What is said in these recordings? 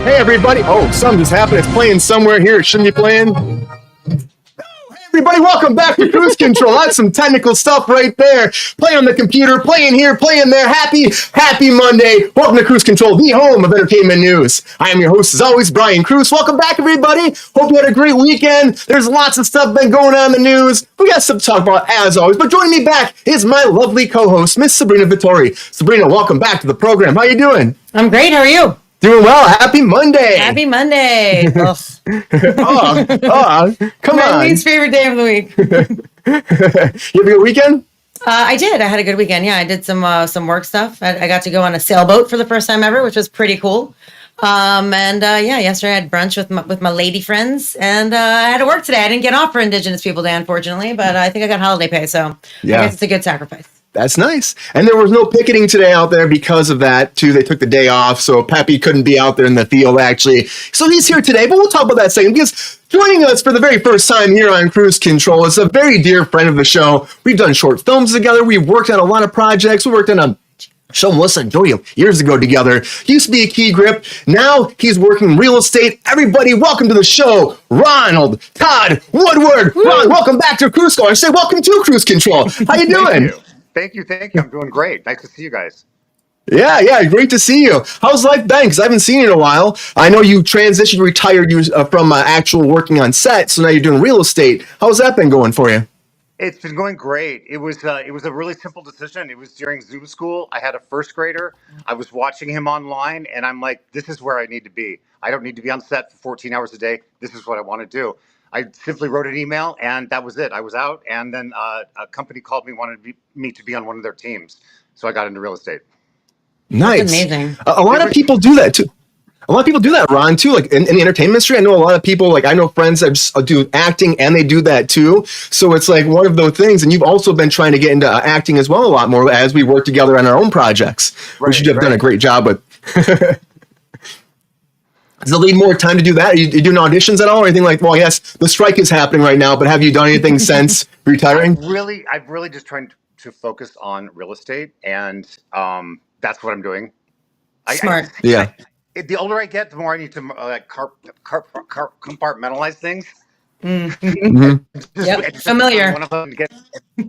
Hey, everybody. Oh, something just happened. It's playing somewhere here. It shouldn't be playing. Hey, everybody. Welcome back to Kruse Control. That's some technical stuff right there. Play on the computer, playing here, playing there. Happy Monday. Welcome to Kruse Control, the home of entertainment news. I am your host, as always, Brian Kruse. Welcome back, everybody. Hope you had a great weekend. There's lots of stuff been going on in the news. We got stuff to talk about, as always. But joining me back is my lovely co-host, Miss Sabrina Vittori. Sabrina, welcome back to the program. How you doing? I'm great. How are you? Doing well. Happy Monday. Happy Monday. Come My on. least favorite day of the week. You have a good weekend? I did. I had a good weekend. Yeah, I did some work stuff. I got to go on a sailboat for the first time ever, which was pretty cool. Yesterday I had brunch with my lady friends, and I had to work today. I didn't get off for Indigenous People Day, unfortunately, but I think I got holiday pay, so I guess it's a good sacrifice. That's nice. And there was no picketing today out there because of that, too. They took the day off, so Peppy couldn't be out there in the field, actually. So he's here today, but we'll talk about that in a second, because joining us for the very first time here on Kruse Control is a very dear friend of the show. We've done short films together. We've worked on a lot of projects. We worked on a show Melissa and Jody years ago together. He used to be a key grip. Now he's working real estate. Everybody, welcome to the show, Ronald, Todd, Woodward. Ron, welcome back to Kruse Control. I say welcome to Kruse Control. How you doing? Thank you. I'm doing great. Nice to see you guys. Yeah, great to see you. How's life been? Because I haven't seen you in a while. I know you transitioned, retired from actual working on set, so now you're doing real estate. How's that been going for you? It's been going great. It was a really simple decision. It was during Zoom school. I had a first grader. I was watching him online, and I'm like, this is where I need to be. I don't need to be on set for 14 hours a day. This is what I want to do. I simply wrote an email, and that was it. I was out, and then a company called me, wanted me to be on one of their teams. So I got into real estate. Nice. That's amazing. A lot of people do that, too. A lot of people do that, Ron, too. Like in the entertainment industry, I know a lot of people, like I know friends that just do acting and they do that, too. So it's like one of those things. And you've also been trying to get into acting as well a lot more as we work together on our own projects, which you have done a great job with. Does it need more time to do that? Are you doing auditions at all or anything like, well, yes, the strike is happening right now, but have you done anything since retiring? I've really just trying to focus on real estate, and that's what I'm doing. Smart. The older I get, the more I need to compartmentalize things. Mm-hmm. Yep, familiar. One of them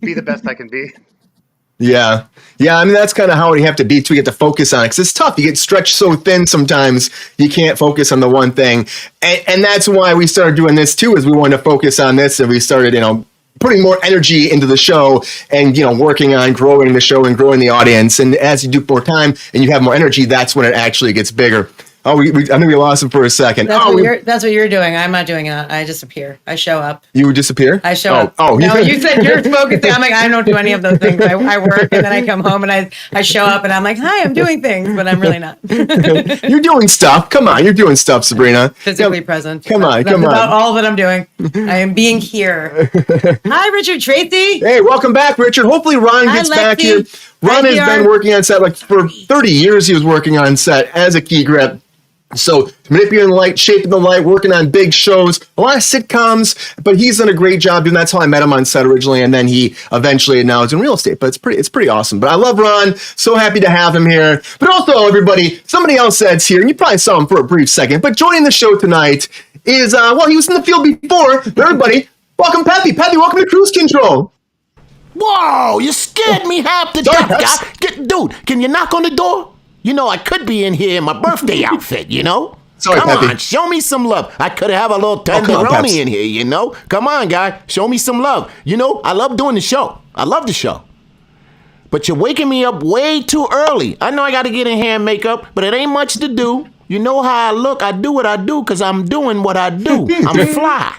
be the best I can be. Yeah. I mean, that's kind of how you have to be to get to focus on it. Because it's tough. You get stretched so thin sometimes you can't focus on the one thing. And that's why we started doing this, too, is we wanted to focus on this. And we started, putting more energy into the show and, working on growing the show and growing the audience. And as you do more time and you have more energy, that's when it actually gets bigger. Oh, I think we lost him for a second. That's what you're doing. I'm not doing that. I disappear. I show up. You would disappear? I show up. Oh, no, you said you're focusing. I'm like, I don't do any of those things. I work and then I come home and I show up and I'm like, hi, I'm doing things, but I'm really not. You're doing stuff. Come on, you're doing stuff, Sabrina. Physically present. Come on. That's about all that I'm doing. I am being here. Hi, Richard Tracy. Hey, welcome back, Richard. Hopefully Ron gets back here. Ron has been working on set for 30 years. He was working on set as a key grip. So manipulating the light, shaping the light, working on big shows, a lot of sitcoms, but he's done a great job doing. That's how I met him on set originally, and then he eventually now is in real estate. But it's pretty awesome. But I love Ron. So happy to have him here. But also, everybody, somebody else that's here, and you probably saw him for a brief second. But joining the show tonight is he was in the field before. But everybody, welcome Peppy. Peppy, welcome to Kruse Control. Whoa, you scared me half to death, guy. Dude, can you knock on the door? I could be in here in my birthday outfit, Sorry, Come Peppy. on, show me some love. I could have a little tenderoni in here, Come on, guy, show me some love. I love doing the show. I love the show. But you're waking me up way too early. I know I got to get in hair and makeup, but it ain't much to do. You know how I look. I do what I do because I'm doing what I do. I'm fly.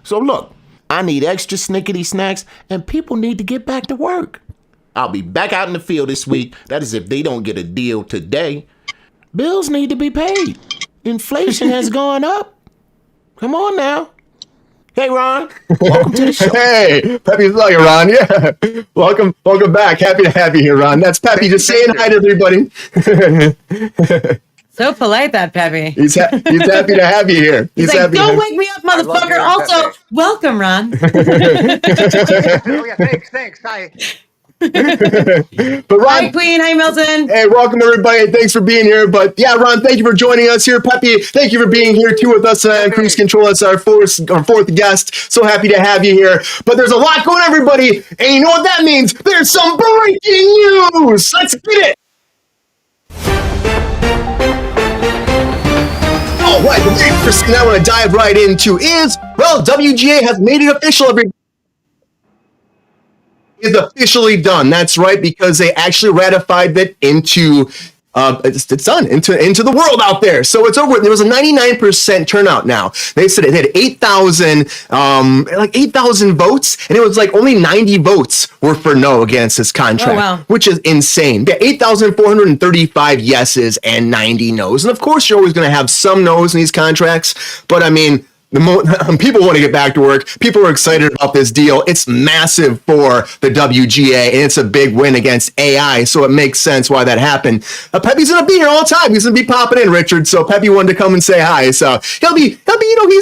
So look, I need extra snickety snacks, and people need to get back to work. I'll be back out in the field this week. That is if they don't get a deal today. Bills need to be paid. Inflation has gone up. Come on now. Hey, Ron. Welcome to the show. Hey, Peppy, saw you, Ron. Yeah. Welcome back. Happy to have you here, Ron. That's Peppy just saying hi to everybody. So polite, that Peppy. He's happy to have you here. He's like, don't wake me up, motherfucker. Also, welcome, Ron. Oh, yeah, thanks. Hi. But Ron, hi Queen, hi Milton. Hey, welcome everybody. Thanks for being here. But yeah, Ron, thank you for joining us here. Peppy, thank you for being here too with us on Kruse Control. That's our fourth guest. So happy to have you here. But there's a lot going on, everybody. And you know what that means? There's some breaking news. Let's get it. All right, the very first thing I want to dive right into is, well, WGA has made it official. Is officially done. That's right, because they actually ratified it into it's done into the world out there. So it's over. There was a 99% turnout now. They said it had 8,000 votes, and it was like only 90 votes were for no against this contract, which is insane. Yeah, 8,435 yeses and 90 no's. And of course, you're always going to have some no's in these contracts, but I mean, people want to get back to work. People are excited about this deal. It's massive for the WGA, and it's a big win against AI, so it makes sense why that happened. Peppy's going to be here all the time. He's going to be popping in, Richard, so Peppy wanted to come and say hi. So he'll be, you know, he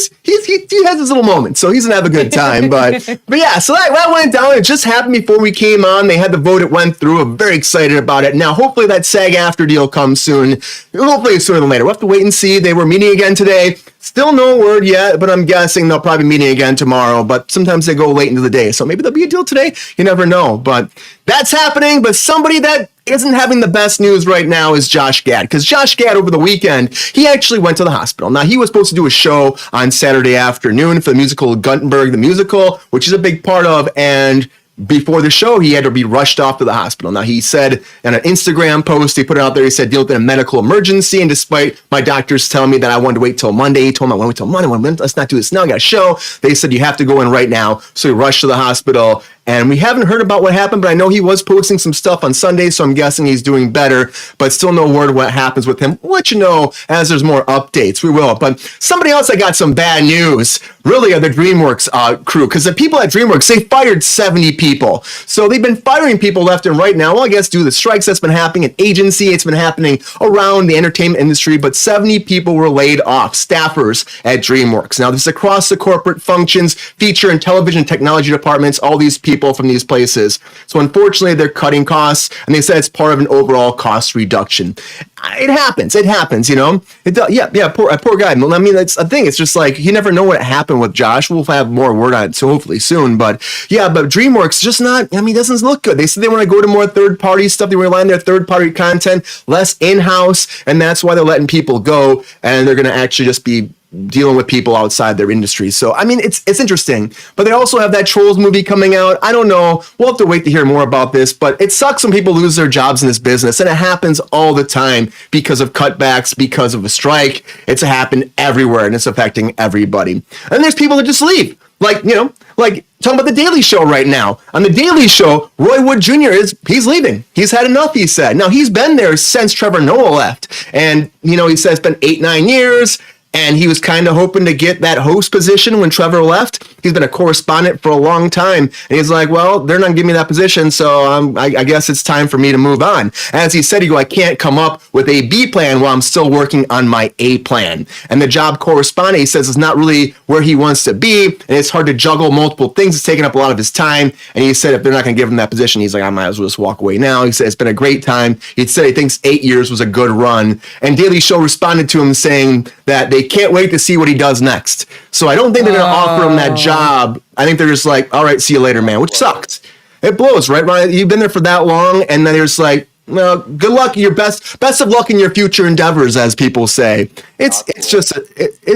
has his little moment, so he's going to have a good time. But yeah, so that went down. It just happened before we came on. They had the vote. It went through. I'm very excited about it. Now, hopefully that SAG-AFTRA deal comes soon. Hopefully sooner than later. We'll have to wait and see. They were meeting again today. Still no word yet, but I'm guessing they'll probably be meeting again tomorrow. But sometimes they go late into the day, so maybe there'll be a deal today. You never know. But that's happening. But somebody that isn't having the best news right now is Josh Gad, because Josh Gad over the weekend, he actually went to the hospital. Now, he was supposed to do a show on Saturday afternoon for the musical Gutenberg the Musical, which is a big part of, and before the show, he had to be rushed off to the hospital. Now, he said in an Instagram post, he put it out there, he said, deal with a medical emergency. And despite my doctors telling me that I wanted to wait till Monday, he told me I want to wait till Monday. Let's not do this now. I got a show. They said, you have to go in right now. So he rushed to the hospital. And we haven't heard about what happened, but I know he was posting some stuff on Sunday, so I'm guessing he's doing better, but still no word what happens with him. We'll let you know as there's more updates. We will. But somebody else that got some bad news really are the DreamWorks crew, because the people at DreamWorks, they fired 70 people. So they've been firing people left and right now. Well, I guess due to the strikes that's been happening at agency, it's been happening around the entertainment industry, but 70 people were laid off, staffers at DreamWorks. Now, this is across the corporate functions, feature and television technology departments, all these people from these places. So unfortunately, they're cutting costs, and they said it's part of an overall cost reduction. It happens, you know. Poor guy. I mean, that's a thing. It's just like, you never know what happened with Josh. We'll have more word on it, so hopefully soon. But yeah, but DreamWorks just not, I mean, it doesn't look good. They said they want to go to more third-party stuff. They rely on their third-party content, less in-house, and that's why they're letting people go, and they're going to actually just be dealing with people outside their industry. So, I mean, it's interesting. But they also have that Trolls movie coming out. I don't know. We'll have to wait to hear more about this. But it sucks when people lose their jobs in this business. And it happens all the time because of cutbacks, because of a strike. It's happened everywhere, and it's affecting everybody. And there's people that just leave. Like, you know, like talking about The Daily Show right now. On The Daily Show, Roy Wood Jr. he's leaving. He's had enough, he said. Now, he's been there since Trevor Noah left. And, you know, he says it's been 8-9 years. And he was kind of hoping to get that host position when Trevor left. He's been a correspondent for a long time. And he's like, well, they're not giving me that position, so I guess it's time for me to move on. As he said, I can't come up with a B plan while I'm still working on my A plan. And the job correspondent, he says, is not really where he wants to be. And it's hard to juggle multiple things. It's taking up a lot of his time. And he said if they're not going to give him that position, he's like, I might as well just walk away now. He said it's been a great time. He said he thinks 8 years was a good run. And Daily Show responded to him saying that they can't wait to see what he does next. So I don't think they're going to offer him that job. I think they're just like, all right, see you later, man, which sucks. It blows, right, Ryan? You've been there for that long, and then there's like, well, good luck, your best of luck in your future endeavors, as people say. It's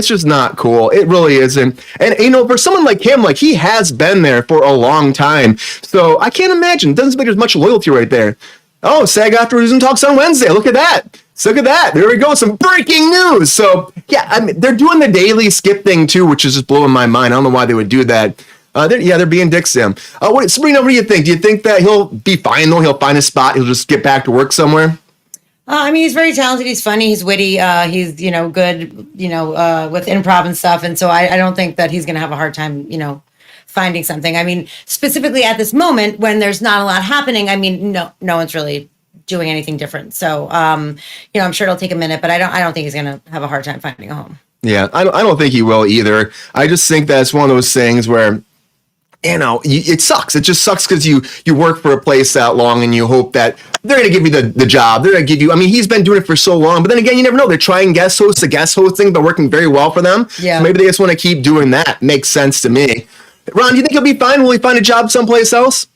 just not cool. It really isn't. And you know, for someone like him, like he has been there for a long time. So I can't imagine. It doesn't seem like there's much loyalty right there. Oh, SAG-AFTRA talks on Wednesday. Look at that. So look at that. There we go. Some breaking news. So, yeah, I mean, they're doing the daily skip thing, too, which is just blowing my mind. I don't know why they would do that. They're being dicks to him. Sabrina, what do you think? Do you think that he'll be fine, though? He'll find a spot. He'll just get back to work somewhere? I mean, he's very talented. He's funny. He's witty. He's, you know, good, you know, with improv and stuff. And so I don't think that he's going to have a hard time, you know, finding something. I mean, specifically at this moment when there's not a lot happening, I mean, no one's really doing anything different. So, you know, I'm sure it'll take a minute, but I don't think he's going to have a hard time finding a home. Yeah, I don't think he will either. I just think that's one of those things where it sucks. It just sucks because you work for a place that long and you hope that they're going to give you the job. They're going to give you, he's been doing it for so long, but then again, you never know. They're trying guest host. The guest hosting, but working very well for them. Yeah. So maybe they just want to keep doing that. Makes sense to me. Ron, do you think he'll be fine? Will he find a job someplace else?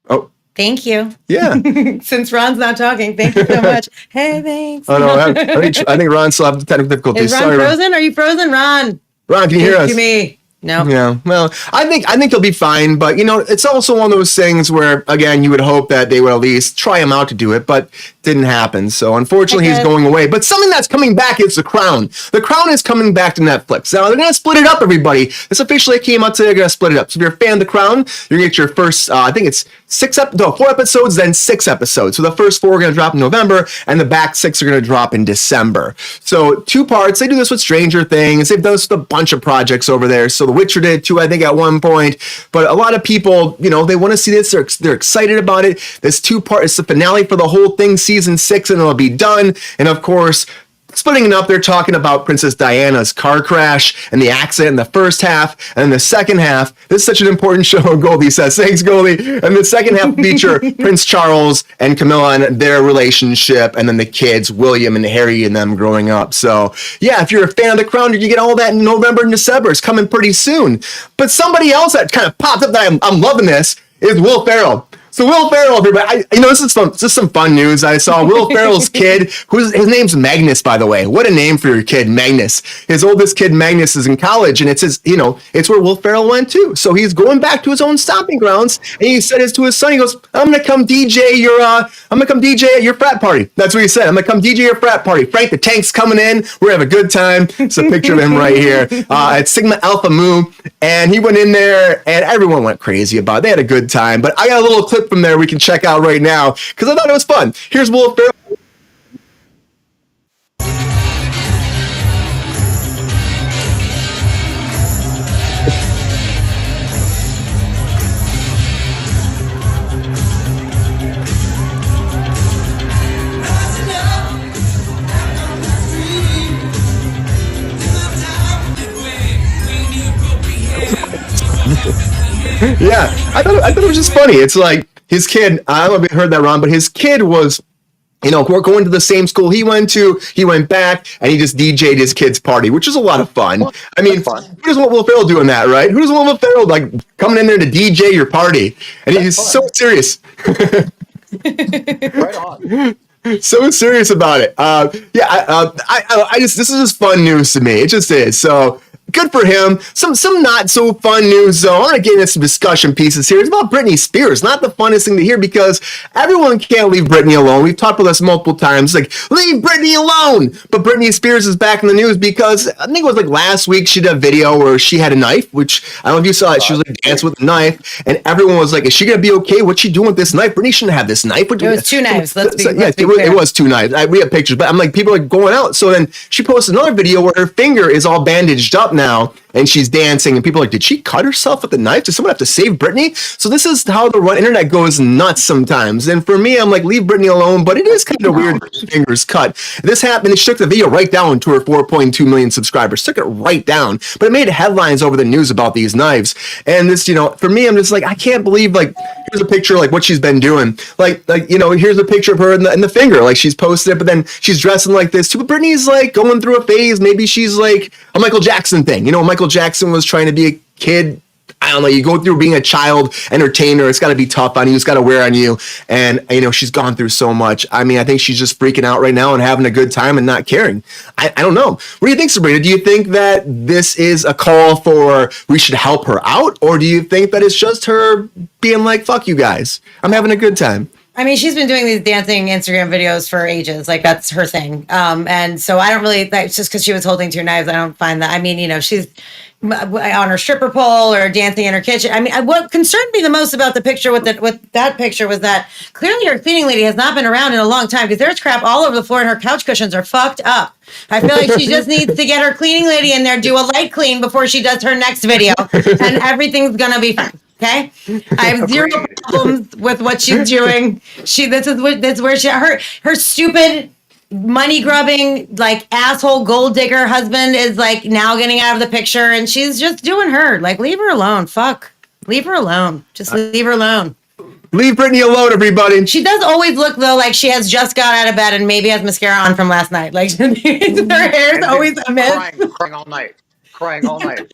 Oh. Thank you. Yeah. Since Ron's not talking, thank you so much. Hey, thanks. Oh, no, I think Ron still has technical difficulties. Is Ron Sorry, frozen? Are you frozen, Ron? Ron, can you hear us? To me. No. Yeah. Well, I think he'll be fine, but it's also one of those things where, again, you would hope that they would at least try him out to do it, but didn't happen. So unfortunately, he's going away. But something that's coming back is The Crown. The Crown is coming back to Netflix. Now they're gonna split it up, everybody. This officially came out today. They're gonna split it up. So if you're a fan of The Crown, you're gonna get your first, I think it's 4 episodes, then 6 episodes. So the first 4 are gonna drop in November, and the back 6 are gonna drop in December. So 2 parts. They do this with Stranger Things. They've done this with a bunch of projects over there. So The Witcher did too, I think, at one point. But a lot of people, they want to see this. They're excited about it. This 2-part, it's the finale for the whole thing, season 6, and it'll be done. And of course, splitting it up, they're talking about Princess Diana's car crash and the accident in the first half, and in the second half, this is such an important show, Goldie says. Thanks, Goldie. And the second half feature Prince Charles and Camilla and their relationship, and then the kids, William and Harry, and them growing up. So, yeah, if you're a fan of The Crown, you get all that in November and December. It's coming pretty soon. But somebody else that kind of popped up that I'm loving this is Will Ferrell. So Will Ferrell, everybody, this is fun. This is some fun news. I saw Will Ferrell's kid, his name's Magnus, by the way. What a name for your kid, Magnus. His oldest kid, Magnus, is in college, and it's it's where Will Ferrell went too. So he's going back to his own stomping grounds, and he said to his son, he goes, I'm gonna come DJ at your frat party. That's what he said. I'm gonna come DJ your frat party. Frank the Tank's coming in. We're gonna have a good time. It's a picture of him right here at Sigma Alpha Mu, and he went in there, and everyone went crazy about it. They had a good time. But I got a little clip from there we can check out right now because I thought it was fun. Here's Will Ferrell. Yeah, I thought it was just funny. It's like his kid, I don't know if you heard that, Ron, but his kid was, we're going to the same school he went to. He went back and he just DJ'd his kid's party, which is a lot of fun. Who doesn't want Will Ferrell doing that, right? Who doesn't want Will Ferrell coming in there to DJ your party? And he's so serious. Right on. So serious about it. This is just fun news to me. It just is. So good for him. Some not so fun news though. I want to get into some discussion pieces here. It's about Britney Spears. Not the funnest thing to hear because everyone can't leave Britney alone. We've talked about this multiple times. Like, leave Britney alone. But Britney Spears is back in the news because I think it was last week she did a video where she had a knife, which I don't know if you saw it. She was dancing with a knife, and everyone was like, "Is she gonna be okay? What's she doing with this knife? Britney shouldn't have this knife." It was 2 knives. It was 2 knives. We have pictures, but I'm like, people are going out. So then she posted another video where her finger is all bandaged up now, and she's dancing, and people are like, did she cut herself with a knife? Does someone have to save Britney? So this is how the internet goes nuts sometimes. And for me, I'm like, leave Britney alone, but it is kind of weird that her finger's cut. This happened, she took the video right down to her 4.2 million subscribers, took it right down, but it made headlines over the news about these knives. And this, for me, I'm just like, I can't believe, here's a picture, what she's been doing. Here's a picture of her in the finger, she's posted it, but then she's dressing like this too. But Britney's going through a phase. Maybe she's a Michael Jackson thing. Michael Jackson was trying to be a kid. I don't know, you go through being a child entertainer, it's got to be tough on you, it's got to wear on you. And, she's gone through so much. I think she's just freaking out right now and having a good time and not caring. I don't know. What do you think, Sabrina? Do you think that this is a call for we should help her out? Or do you think that it's just her being like, fuck you guys, I'm having a good time? She's been doing these dancing Instagram videos for ages. That's her thing. And so I don't really, it's just because she was holding 2 knives. I don't find that. She's on her stripper pole or dancing in her kitchen. What concerned me the most about the picture with that picture was that clearly her cleaning lady has not been around in a long time because there's crap all over the floor and her couch cushions are fucked up. I feel like she just needs to get her cleaning lady in there, do a light clean before she does her next video, and everything's going to be fine. Okay, I have zero problems with what she's doing. This is where her stupid money grubbing, like asshole gold digger husband is like now getting out of the picture, and she's just doing her. Like, leave her alone. Fuck. Leave her alone. Just leave her alone. Leave Britney alone, everybody. She does always look though like she has just got out of bed and maybe has mascara on from last night. Like her hair's always a mess. Crying all night. Crying all night.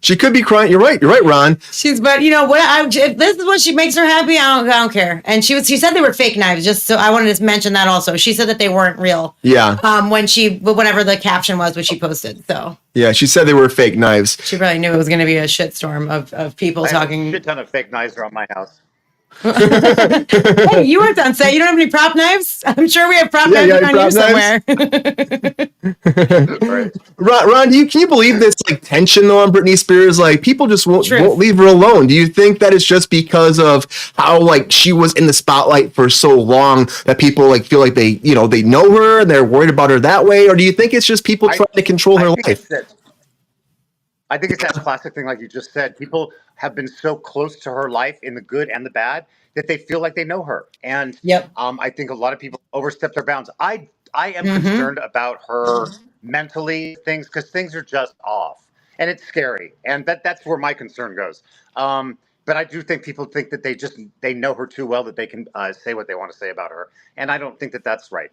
She could be crying. You're right, Ron. But you know what? If this is what she makes her happy, I don't care. And she said they were fake knives. Just so I wanted to mention that also. She said that they weren't real. Yeah. Whatever the caption was, what she posted. So. Yeah, she said they were fake knives. She probably knew it was going to be a shitstorm of people talking. I have a shit ton of fake knives around my house. Hey, you weren't on set. You don't have any prop knives? I'm sure we have prop knives on you somewhere. Ron, can you believe this like tension though on Britney Spears? Like people just won't leave her alone. Do you think that it's just because of how like she was in the spotlight for so long that people like feel like they know her and they're worried about her that way? Or do you think it's just people trying to control her life? I think it's that classic thing, like you just said. People have been so close to her life in the good and the bad that they feel like they know her. And I think a lot of people overstep their bounds. I am concerned about her mentally, because things are just off. And it's scary. And that's where my concern goes. But I do think people think that they know her too well that they can say what they want to say about her. And I don't think that that's right.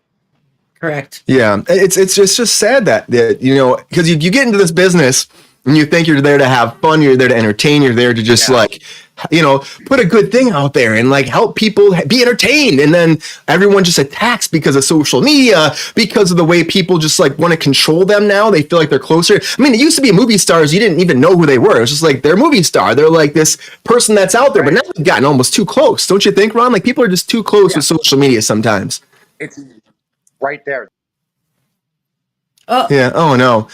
Correct. Yeah. It's just sad that because you get into this business and you think you're there to have fun, you're there to entertain, you're there to just put a good thing out there and like help people be entertained. And then everyone just attacks because of social media, because of the way people just like want to control them now. They feel like they're closer. I mean, it used to be movie stars. You didn't even know who they were. It was just like they're a movie star. They're like this person that's out there, but now they've gotten almost too close. Don't you think, Ron? Like people are just too close with social media sometimes. It's right there. Oh yeah. Oh no.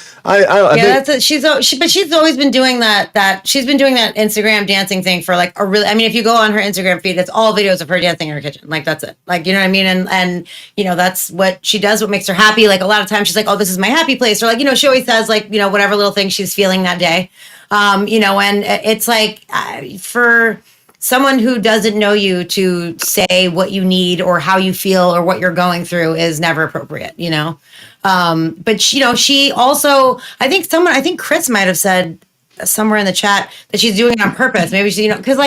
She's always been doing that. She's been doing that Instagram dancing thing for like if you go on her Instagram feed, it's all videos of her dancing in her kitchen. Like that's it. Like, you know what I mean? And that's what she does, what makes her happy. Like a lot of times she's like, oh, this is my happy place. Or like, she always says like, whatever little thing she's feeling that day. And it's like for someone who doesn't know you to say what you need or how you feel or what you're going through is never appropriate, But she also, I think Chris might have said somewhere in the chat that she's doing it on purpose. Maybe she, because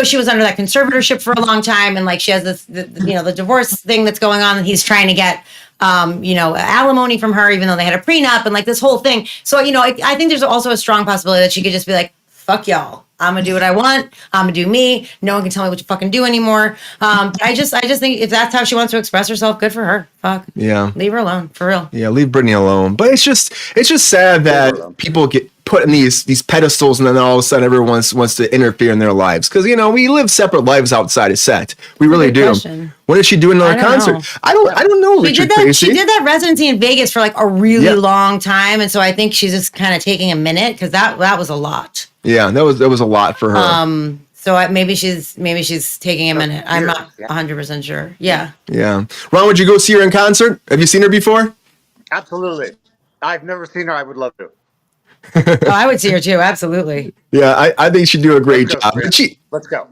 she was under that conservatorship for a long time, and like she has this, the divorce thing that's going on, and he's trying to get, alimony from her, even though they had a prenup and like this whole thing. So, I think there's also a strong possibility that she could just be like, fuck y'all. I'm gonna do what I want. I'm gonna do me. No one can tell me what to fucking do anymore. But I just think if that's how she wants to express herself, good for her. Fuck. Yeah. Leave her alone, for real. Yeah, leave Britney alone. But it's just sad that people get put in these pedestals, and then all of a sudden everyone wants to interfere in their lives. Because we live separate lives outside of set. We really do. Question. When is she doing another concert? I don't know. She did that residency in Vegas for like a really long time, and so I think she's just kind of taking a minute because that was a lot. Yeah, that was a lot for her. So maybe she's taking a minute. I'm not 100% sure. Yeah. Yeah. Ron, would you go see her in concert? Have you seen her before? Absolutely. I've never seen her. I would love to. I would see her too. Absolutely. Yeah, I think she'd do a great job. Let's go.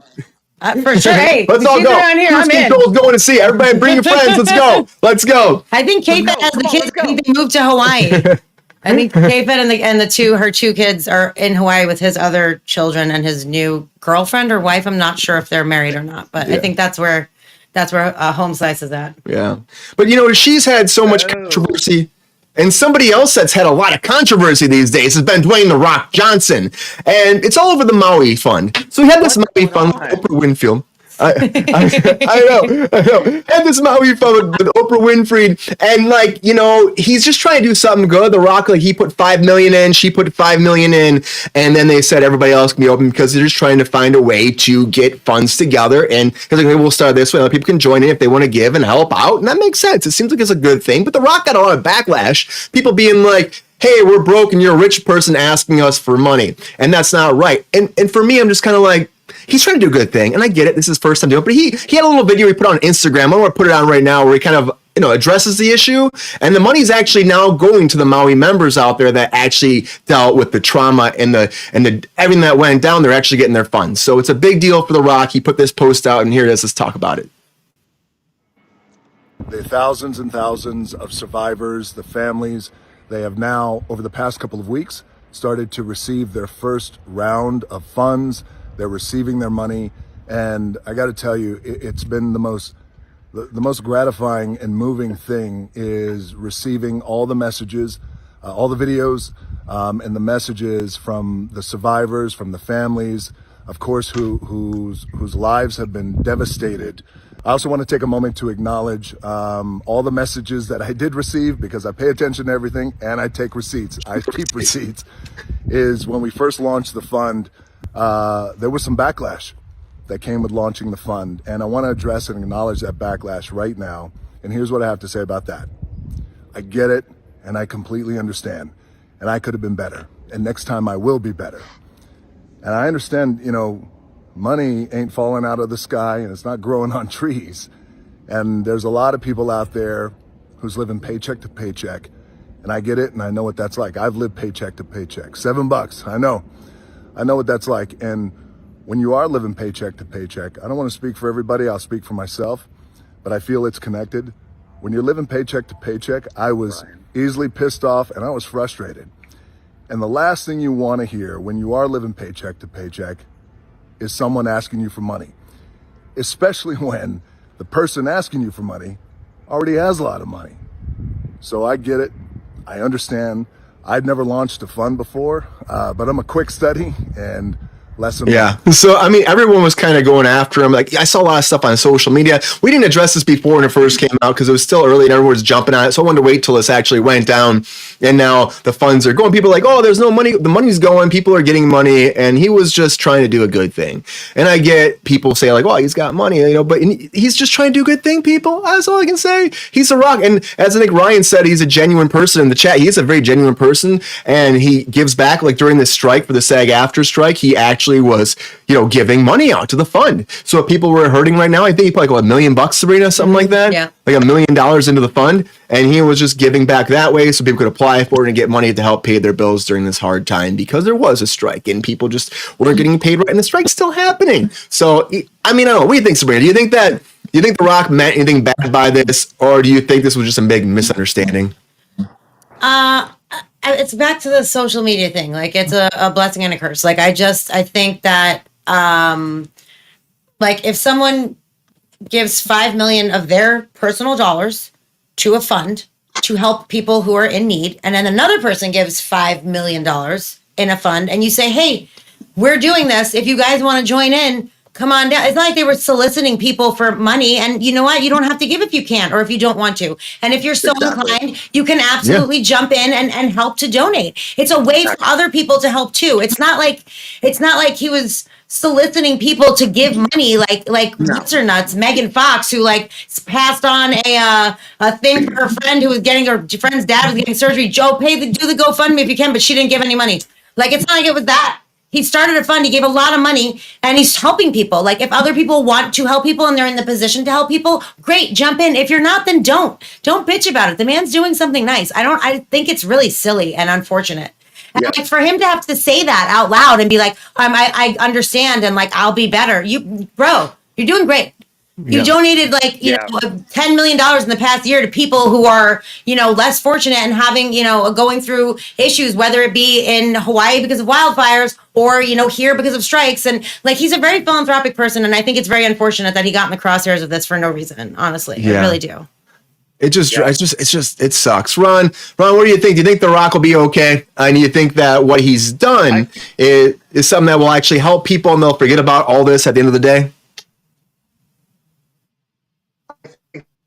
For sure. Hey, let's all go. Kruse Control's going to see. Everybody bring your friends. Let's go. Let's go. I think Kate has the kids. I think they moved to Hawaii. I think Kate and her two kids are in Hawaii with his other children and his new girlfriend or wife. I'm not sure if they're married or not, but I think that's where Home Slice is at. Yeah, but she's had so much controversy, and somebody else that's had a lot of controversy these days has been Dwayne "The Rock" Johnson, and it's all over the Maui Fund. So he had this Maui Fund with Oprah Winfield. I know. Had this Maui Fund with Oprah Winfrey, and he's just trying to do something good. The Rock, he put $5 million in, she put $5 million in, and then they said everybody else can be open because they're just trying to find a way to get funds together. And because we'll start this way, other people can join in if they want to give and help out, and that makes sense. It seems like it's a good thing. But The Rock got a lot of backlash. People being like, hey, we're broke and you're a rich person asking us for money, and that's not right. And for me, I'm just kind of like, he's trying to do a good thing, and I get it. This is his first time doing it, but he had a little video he put on Instagram. I want to put it on right now where he kind of addresses the issue, and the money's actually now going to the Maui members out there that actually dealt with the trauma and the everything that went down. They're actually getting their funds, so it's a big deal for The Rock. He put this post out, and here it is. Let's talk about it. the thousands and thousands of survivors, the families, they have now, over the past couple of weeks, started to receive their first round of funds. They're receiving their money. And I got to tell you, it's been the most gratifying and moving thing is receiving all the messages, all the videos, and the messages from the survivors, from the families, of course, whose lives have been devastated. I also want to take a moment to acknowledge all the messages that I did receive, because I pay attention to everything and I take receipts. I keep receipts. Is when we first launched the fund, there was some backlash that came with launching the fund. And I want to address and acknowledge that backlash right now. And here's what I have to say about that. I get it, and I completely understand. And I could have been better. And next time I will be better. And I understand, money ain't falling out of the sky and it's not growing on trees. And there's a lot of people out there who's living paycheck to paycheck. And I get it, and I know what that's like. I've lived paycheck to paycheck. $7, I know what that's like. And when you are living paycheck to paycheck, I don't want to speak for everybody, I'll speak for myself, but I feel it's connected. When you're living paycheck to paycheck, I was easily pissed off and I was frustrated. And the last thing you want to hear when you are living paycheck to paycheck is someone asking you for money, especially when the person asking you for money already has a lot of money. So I get it, I understand. I've never launched a fund before, but I'm a quick study and lesson. Yeah. So, I mean, everyone was kind of going after him. Like, I saw a lot of stuff on social media. We didn't address this before when it first came out because it was still early and everyone was jumping on it. So I wanted to wait till this actually went down. And now the funds are going. People are like, oh, there's no money. The money's going. People are getting money. And he was just trying to do a good thing. And I get people say like, oh, he's got money, but he's just trying to do a good thing, people. That's all I can say. He's a rock. And as I think Ryan said, he's a genuine person in the chat. He is a very genuine person. And he gives back. Like during this strike for the SAG-AFTRA strike, he actually was, giving money out to the fund. So if people were hurting right now, I think he put like $1 million, Sabrina, something like that. Yeah. Like $1 million into the fund. And he was just giving back that way so people could apply for it and get money to help pay their bills during this hard time because there was a strike and people just weren't getting paid right. And the strike's still happening. So, I don't know. What do you think, Sabrina? Do you think The Rock meant anything bad by this? Or do you think this was just a big misunderstanding? It's back to the social media thing. Like it's a blessing and a curse. Like I think that like if someone gives 5 million of their personal dollars to a fund to help people who are in need, and then another person gives $5 million in a fund, and you say, hey, we're doing this. If you guys want to join in, come on down. It's not like they were soliciting people for money. And you know what? You don't have to give if you can't or if you don't want to. And if you're so inclined, you can absolutely jump in and help to donate. It's a way for other people to help too. It's not like he was soliciting people to give money like nuts or nuts. Megan Fox, who like passed on a thing for her friend who was getting her friend's dad was getting surgery. Joe, do the GoFundMe if you can, but she didn't give any money. Like it's not like it was that. He started a fund. He gave a lot of money and he's helping people. Like if other people want to help people and they're in the position to help people, great, jump in. If you're not, then don't bitch about it. The man's doing something nice. I think it's really silly and unfortunate. And like for him to have to say that out loud and be like, I understand. And like, I'll be better. Bro, you're doing great. You donated like, $10 million in the past year to people who are, less fortunate and having, going through issues, whether it be in Hawaii because of wildfires or, here because of strikes. And like, he's a very philanthropic person. And I think it's very unfortunate that he got in the crosshairs of this for no reason. Honestly, I really do. It sucks. Ron, what do you think? Do you think The Rock will be okay? And you think that what he's done is something that will actually help people and they'll forget about all this at the end of the day?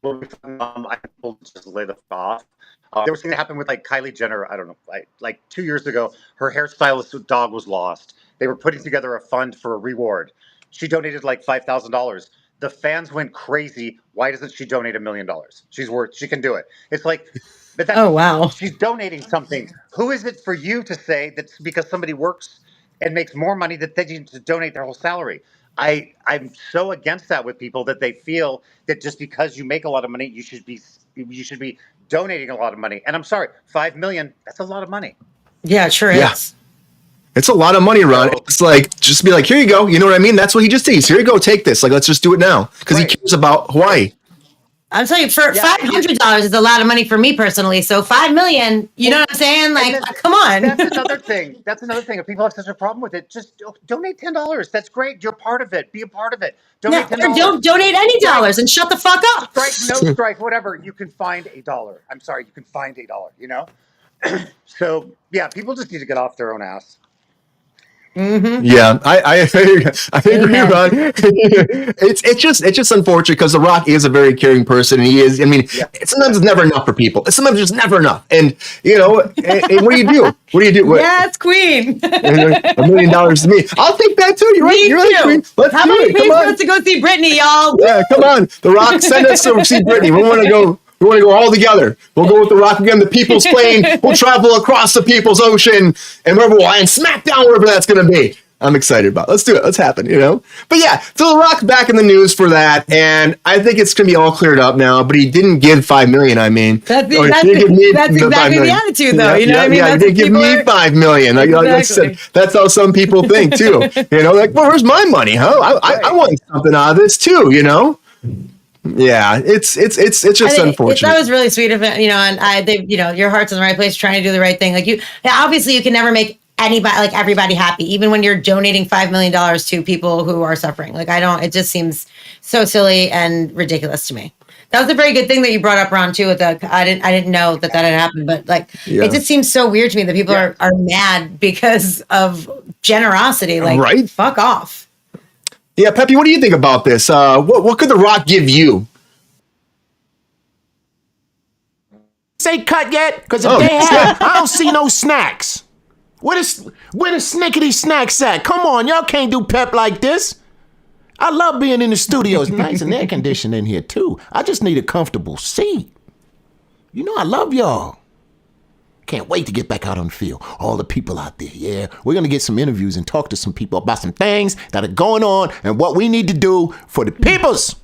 I will just lay the off. There was something that happened with like Kylie Jenner. I don't know, like 2 years ago, her hairstylist dog was lost. They were putting together a fund for a reward. She donated like $5,000. The fans went crazy. Why doesn't she donate $1 million? She can do it. It's like, but that's, oh wow, she's donating something. Who is it for you to say that's because somebody works and makes more money that they need to donate their whole salary? I'm so against that with people that they feel that just because you make a lot of money, you should be donating a lot of money. And I'm sorry, 5 million, that's a lot of money. Yeah, it sure is. It's a lot of money, Ron. It's like, just be like, here you go. You know what I mean? That's what he just did. Here you go, take this. Like, let's just do it now. Because he cares about Hawaii. I'm telling you, for $500 is a lot of money for me personally. So $5 million, you know what I'm saying? Like, come on. That's another thing. That's another thing. If people have such a problem with it, just donate $10. That's great. You're part of it. Be a part of it. Donate $10. Or don't donate any dollars and shut the fuck up. Strike, no strike, whatever. You can find $1. I'm sorry, you can find $1. You know. So yeah, people just need to get off their own ass. Mm-hmm. Yeah, I agree, Ron. It's just unfortunate because The Rock is a very caring person, and he is. I mean, sometimes it's never enough for people. Sometimes it's just never enough, and you know, and what do you do? What do you do? Yes, Queen. $1 million to me. I'll take that too. You're right. You're right, Queen. Let's How do many it. Come pays for on. us to go see Britney, y'all? Yeah, come on. The Rock, send us to see Britney. We want to go. We want to go all together. We'll go with The Rock again, the People's Plane. We'll travel across the People's Ocean, and wherever we'll land SmackDown, wherever that's going to be. I'm excited about it. Let's do it. Let's happen, you know? But yeah, so The Rock's back in the news for that, and I think it's going to be all cleared up now, but he didn't give $5 million, I mean. That's exactly the attitude, though. You know what I mean? Yeah, he didn't give me $5 million. Like, that's how some people think, too. You know, like, well, where's my money, huh? I want something out of this, too, you know? Yeah, it's just unfortunate. That was really sweet of it, you know. And you know, your heart's in the right place, trying to do the right thing. Like obviously, you can never make everybody happy, even when you're donating $5 million to people who are suffering. Like it just seems so silly and ridiculous to me. That was a very good thing that you brought up, Ron, too. With I didn't know that had happened, but it just seems so weird to me that people are mad because of generosity. Like, right? Fuck off. Yeah, Peppy, what do you think about this? What could The Rock give you? Say cut yet? Because if they have, I don't see no snacks. Where the snickety snacks at? Come on, y'all can't do pep like this. I love being in the studio. It's nice and air conditioned in here too. I just need a comfortable seat. You know I love y'all. Can't wait to get back out on the field. All the people out there, yeah. We're going to get some interviews and talk to some people about some things that are going on and what we need to do for the peoples.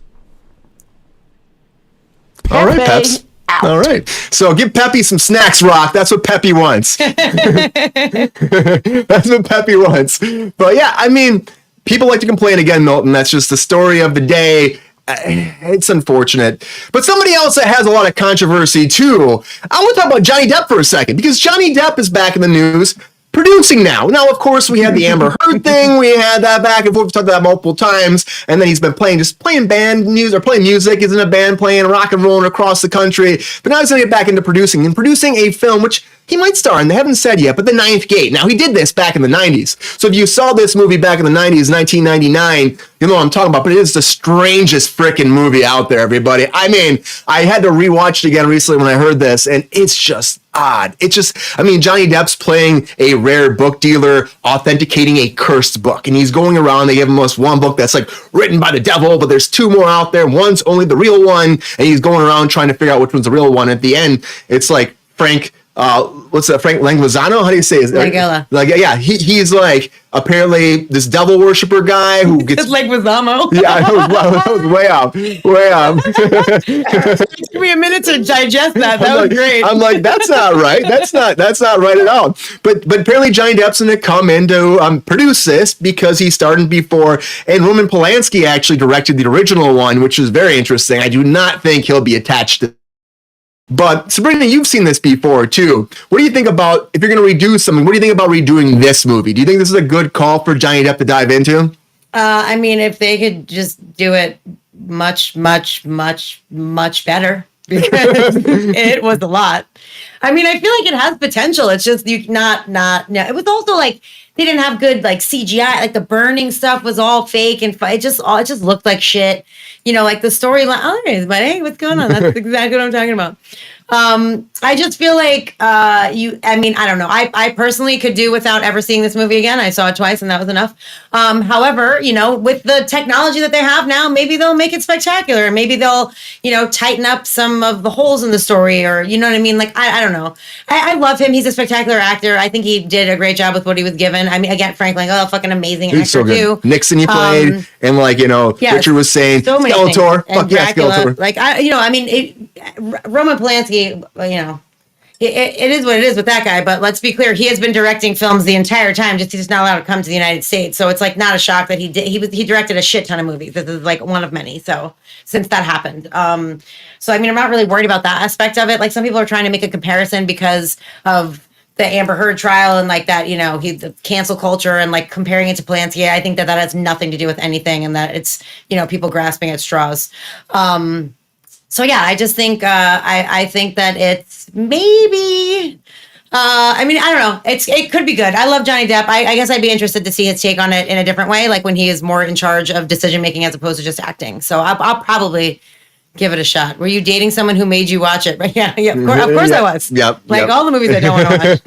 Pepe, all right, Peps. Out. All right. So give Peppy some snacks, Rock. That's what Peppy wants. That's what Peppy wants. But yeah, I mean, people like to complain again, Milton. That's just the story of the day. It's unfortunate. But somebody else that has a lot of controversy too, I want to talk about Johnny Depp for a second, because Johnny Depp is back in the news producing now. Now, of course, we had the Amber Heard thing. We had that back and forth. We've talked about that multiple times. And then he's been playing band music, or playing music. He's in a band playing rock and rolling across the country. But now he's going to get back into producing a film, which he might star in. They haven't said yet, but The Ninth Gate. Now, he did this back in the 90s. So if you saw this movie back in the 90s, 1999, you know what I'm talking about. But it is the strangest freaking movie out there, everybody. I mean, I had to rewatch it again recently when I heard this, and it's just odd. Johnny Depp's playing a rare book dealer authenticating a cursed book, and he's going around. They give him one book that's like written by the devil, but there's two more out there. One's only the real one, and he's going around trying to figure out which one's the real one. At the end, it's like Frank Langizano? How do you say it? Langella. He's like apparently this devil worshiper guy who gets it's like Wazamo. Yeah, that was way off. It took me a minute to digest that. That was great. I'm like, that's not right. That's not right at all. But apparently Johnny Depp's going to come in to produce this because he started before, and Roman Polanski actually directed the original one, which is very interesting. I do not think he'll be attached to. But Sabrina, you've seen this before too. What do you think about, if you're going to redo something, what do you think about redoing this movie? Do you think this is a good call for Johnny Depp to dive into? If they could just do it much, much, much, much better, because it was a lot. I feel like it has potential. It's just it was also like they didn't have good like CGI. Like the burning stuff was all fake, and it just looked like shit. Like the storyline. Oh, there it is, buddy. What's going on? That's exactly what I'm talking about. I just feel like I don't know. I personally could do without ever seeing this movie again. I saw it twice and that was enough. However, with the technology that they have now, maybe they'll make it spectacular. Maybe they'll, tighten up some of the holes in the story, or, you know what I mean? Like, I don't know. I love him. He's a spectacular actor. I think he did a great job with what he was given. Again, Frank Langella, fucking amazing actor so good. too. Nixon he played, and Richard was saying, so Skeletor. Fuck yeah, Skeletor. Roman Polanski, it is what it is with that guy. But let's be clear, he has been directing films the entire time. Just he's not allowed to come to the United States, so it's like not a shock that he directed a shit ton of movies. This is like one of many. So since that happened, so I mean, I'm not really worried about that aspect of it. Like some people are trying to make a comparison because of the Amber Heard trial and like that, the cancel culture and like comparing it to Polanski. I think that has nothing to do with anything, and that it's people grasping at straws. So yeah, I just think I think that it's maybe. I mean, I don't know. It could be good. I love Johnny Depp. I guess I'd be interested to see his take on it in a different way, like when he is more in charge of decision making as opposed to just acting. So I'll probably give it a shot. Were you dating someone who made you watch it? Right? Yeah, of course I was. Yep. All the movies I don't want to watch.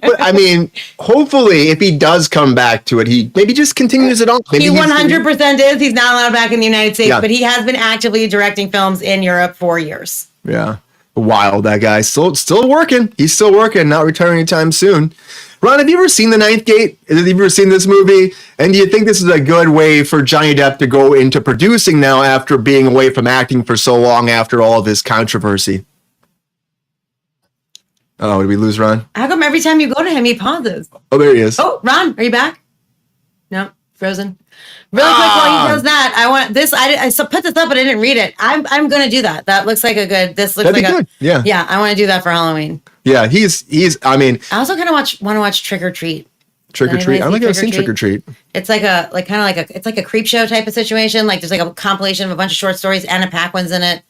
But I mean, hopefully, if he does come back to it, he maybe just continues it on. Maybe he 100% is. He's not allowed back in the United States, Yeah. but he has been actively directing films in Europe for years. Yeah. Wild, that guy. Still working. He's still working, not retiring anytime soon. Ron, have you ever seen The Ninth Gate? Have you ever seen this movie? And do you think this is a good way for Johnny Depp to go into producing now after being away from acting for so long after all of this controversy? Oh, did we lose Ron? How come every time you go to him, he pauses? Oh, there he is. Oh, Ron, are you back? No, frozen. Really quick, while he does that, I want this. I put this up, but I didn't read it. I'm going to do that. That looks like a good. This looks That'd like be good. Yeah. Yeah, I want to do that for Halloween. Yeah, he's. I mean, I also kind of want to watch Trick or Treat. Trick or Treat. I don't think I've seen Trick or Treat. It's like it's like a creep show type of situation. Like there's like a compilation of a bunch of short stories. Anna Paquin's in it.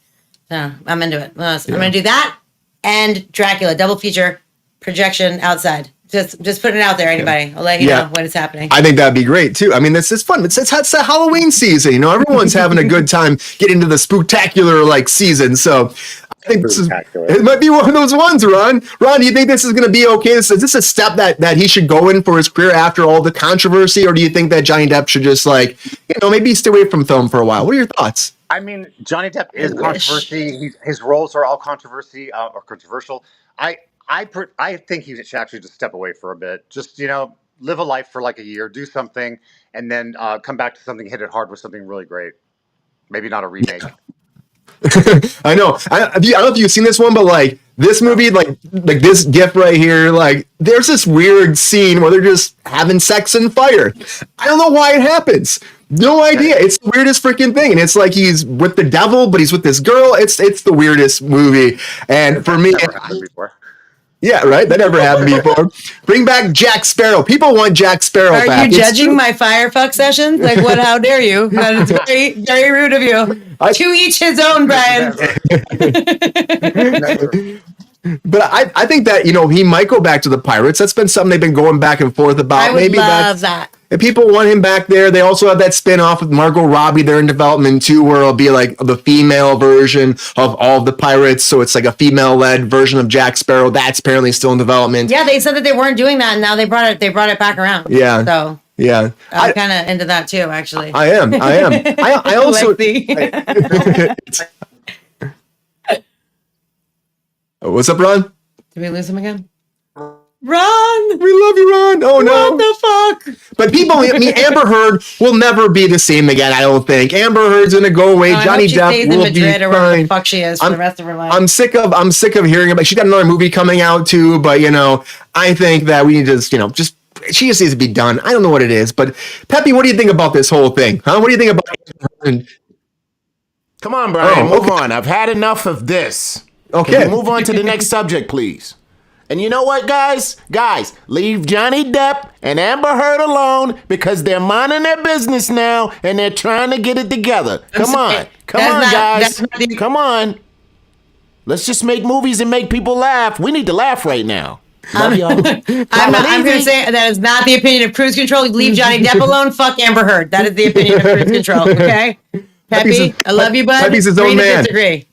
I'm into it. I'm going to do that and Dracula double feature projection outside. Just putting it out there, anybody. I'll let you know when it's happening. I think that'd be great too. I mean, it's fun. It's the Halloween season. Everyone's having a good time getting into the spooktacular season. So I think it might be one of those ones, Ron. Ron, do you think this is going to be okay? Is this a step that he should go in for his career after all the controversy, or do you think that Johnny Depp should just maybe stay away from film for a while? What are your thoughts? I mean, Johnny Depp is controversy. His roles are all controversy or controversial. I think he should actually just step away for a bit. Just, live a life for like a year, do something, and then come back to something, hit it hard with something really great. Maybe not a remake. I know. I don't know if you've seen this one, but this movie, like this GIF right here, there's this weird scene where they're just having sex and fire. I don't know why it happens. No idea. It's the weirdest freaking thing. And it's like he's with the devil, but he's with this girl. It's the weirdest movie. And for me, yeah, right. That never happened before. Bring back Jack Sparrow. People want Jack Sparrow back. Are you judging my firefuck sessions? What? How dare you? That is very, very rude of you. To each his own, Brian. But I think that he might go back to the Pirates. That's been something they've been going back and forth about. I would love that. And people want him back there. They also have that spin-off with Margot Robbie. They're in development too, where it'll be like the female version of all of the Pirates. So it's like a female-led version of Jack Sparrow. That's apparently still in development. Yeah, they said that they weren't doing that, and now they brought it back around. Yeah. So yeah, I'm kind of into that too, actually. I am. I also. What's up, Ron? Did we lose him again? Ron! We love you, Ron. Oh, no. What the fuck? But Amber Heard will never be the same again, I don't think. Amber Heard's going to go away. Johnny Depp will be fine. Or wherever the fuck she is for the rest of her life. I'm sick of hearing about. She's got another movie coming out too, but I think that we need to just she just needs to be done. I don't know what it is, but Peppy, what do you think about this whole thing? Huh? What do you think about? Come on, Brian, move on. I've had enough of this. Okay, move on to the next subject, please. And you know what, guys? Guys, leave Johnny Depp and Amber Heard alone because they're minding their business now and they're trying to get it together. Come on, guys. Come on. Let's just make movies and make people laugh. We need to laugh right now. Love y'all. I'm going to say that is not the opinion of Kruse Control. Leave Johnny Depp alone. Fuck Amber Heard. That is the opinion of Kruse Control. Okay. Peppy, I love you, bud. Peppy's his own man.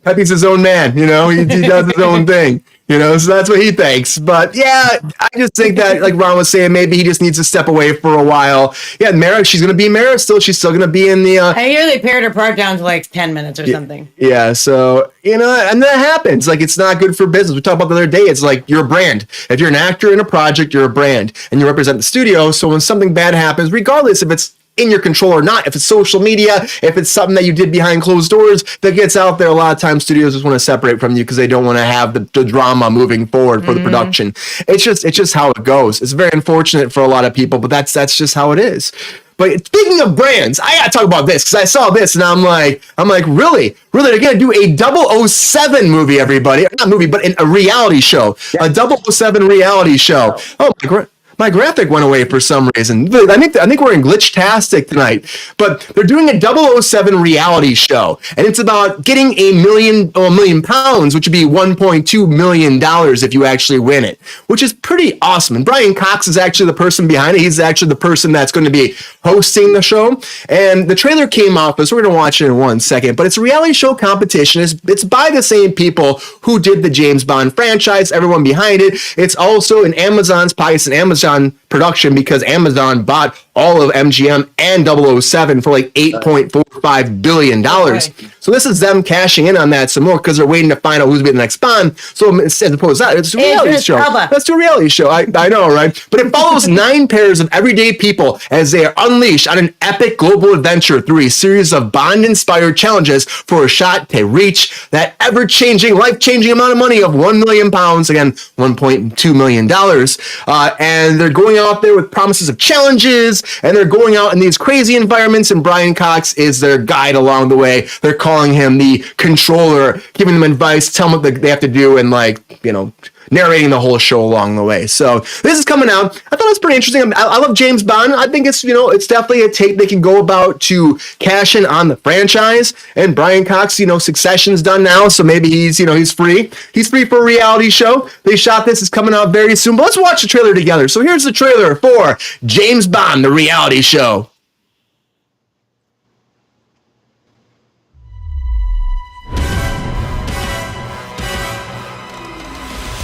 Peppy's his own man. He does his own thing. So that's what he thinks. But yeah, I just think that, like Ron was saying, maybe he just needs to step away for a while. Yeah, Mara, she's going to be Mara still. She's still going to be in the... I hear they pared her part down to like 10 minutes or something. Yeah, so, and that happens. Like, it's not good for business. We talked about the other day. It's like you're a brand. If you're an actor in a project, you're a brand. And you represent the studio. So when something bad happens, regardless if it's in your control or not. If it's social media, if it's something that you did behind closed doors that gets out there, a lot of times studios just want to separate from you because they don't want to have the drama moving forward for the production. It's just how it goes. It's very unfortunate for a lot of people, but that's just how it is. But speaking of brands, I gotta talk about this because I saw this and I'm like, really? They're gonna do a 007 movie, everybody. Not movie, but a reality show. Yeah. A 007 reality show. Oh, my graphic went away for some reason. I think we're in glitch-tastic tonight. But they're doing a 007 reality show. And it's about getting £1 million, which would be $1.2 million if you actually win it, which is pretty awesome. And Brian Cox is actually the person behind it. He's actually the person that's going to be hosting the show. And the trailer came off, so we're going to watch it in 1 second. But it's a reality show competition. It's by the same people who did the James Bond franchise, everyone behind it. It's also an Amazon's pie. It's an Amazon production because Amazon bought all of MGM and 007 for like $8.45 billion. So this is them cashing in on that some more because they're waiting to find out who's be the next Bond. So as opposed to that, it's a reality show. Let's do a reality show. I know, right? But it follows 9 pairs of everyday people as they are unleashed on an epic global adventure through a series of Bond-inspired challenges for a shot to reach that ever-changing, life-changing amount of money of £1 million. Again, $1.2 million. And they're going out there with promises of challenges, and they're going out in these crazy environments, and Brian Cox is their guide along the way. They're calling him the controller, giving them advice, telling them what they have to do, and narrating the whole show along the way. So this is coming out. I thought it was pretty interesting. I love James Bond. I think it's definitely a tape they can go about to cash in on the franchise. And Brian Cox, Succession's done now, so maybe he's free. He's free for a reality show. They shot this. It's coming out very soon. But let's watch the trailer together. So here's the trailer for James Bond, the reality show.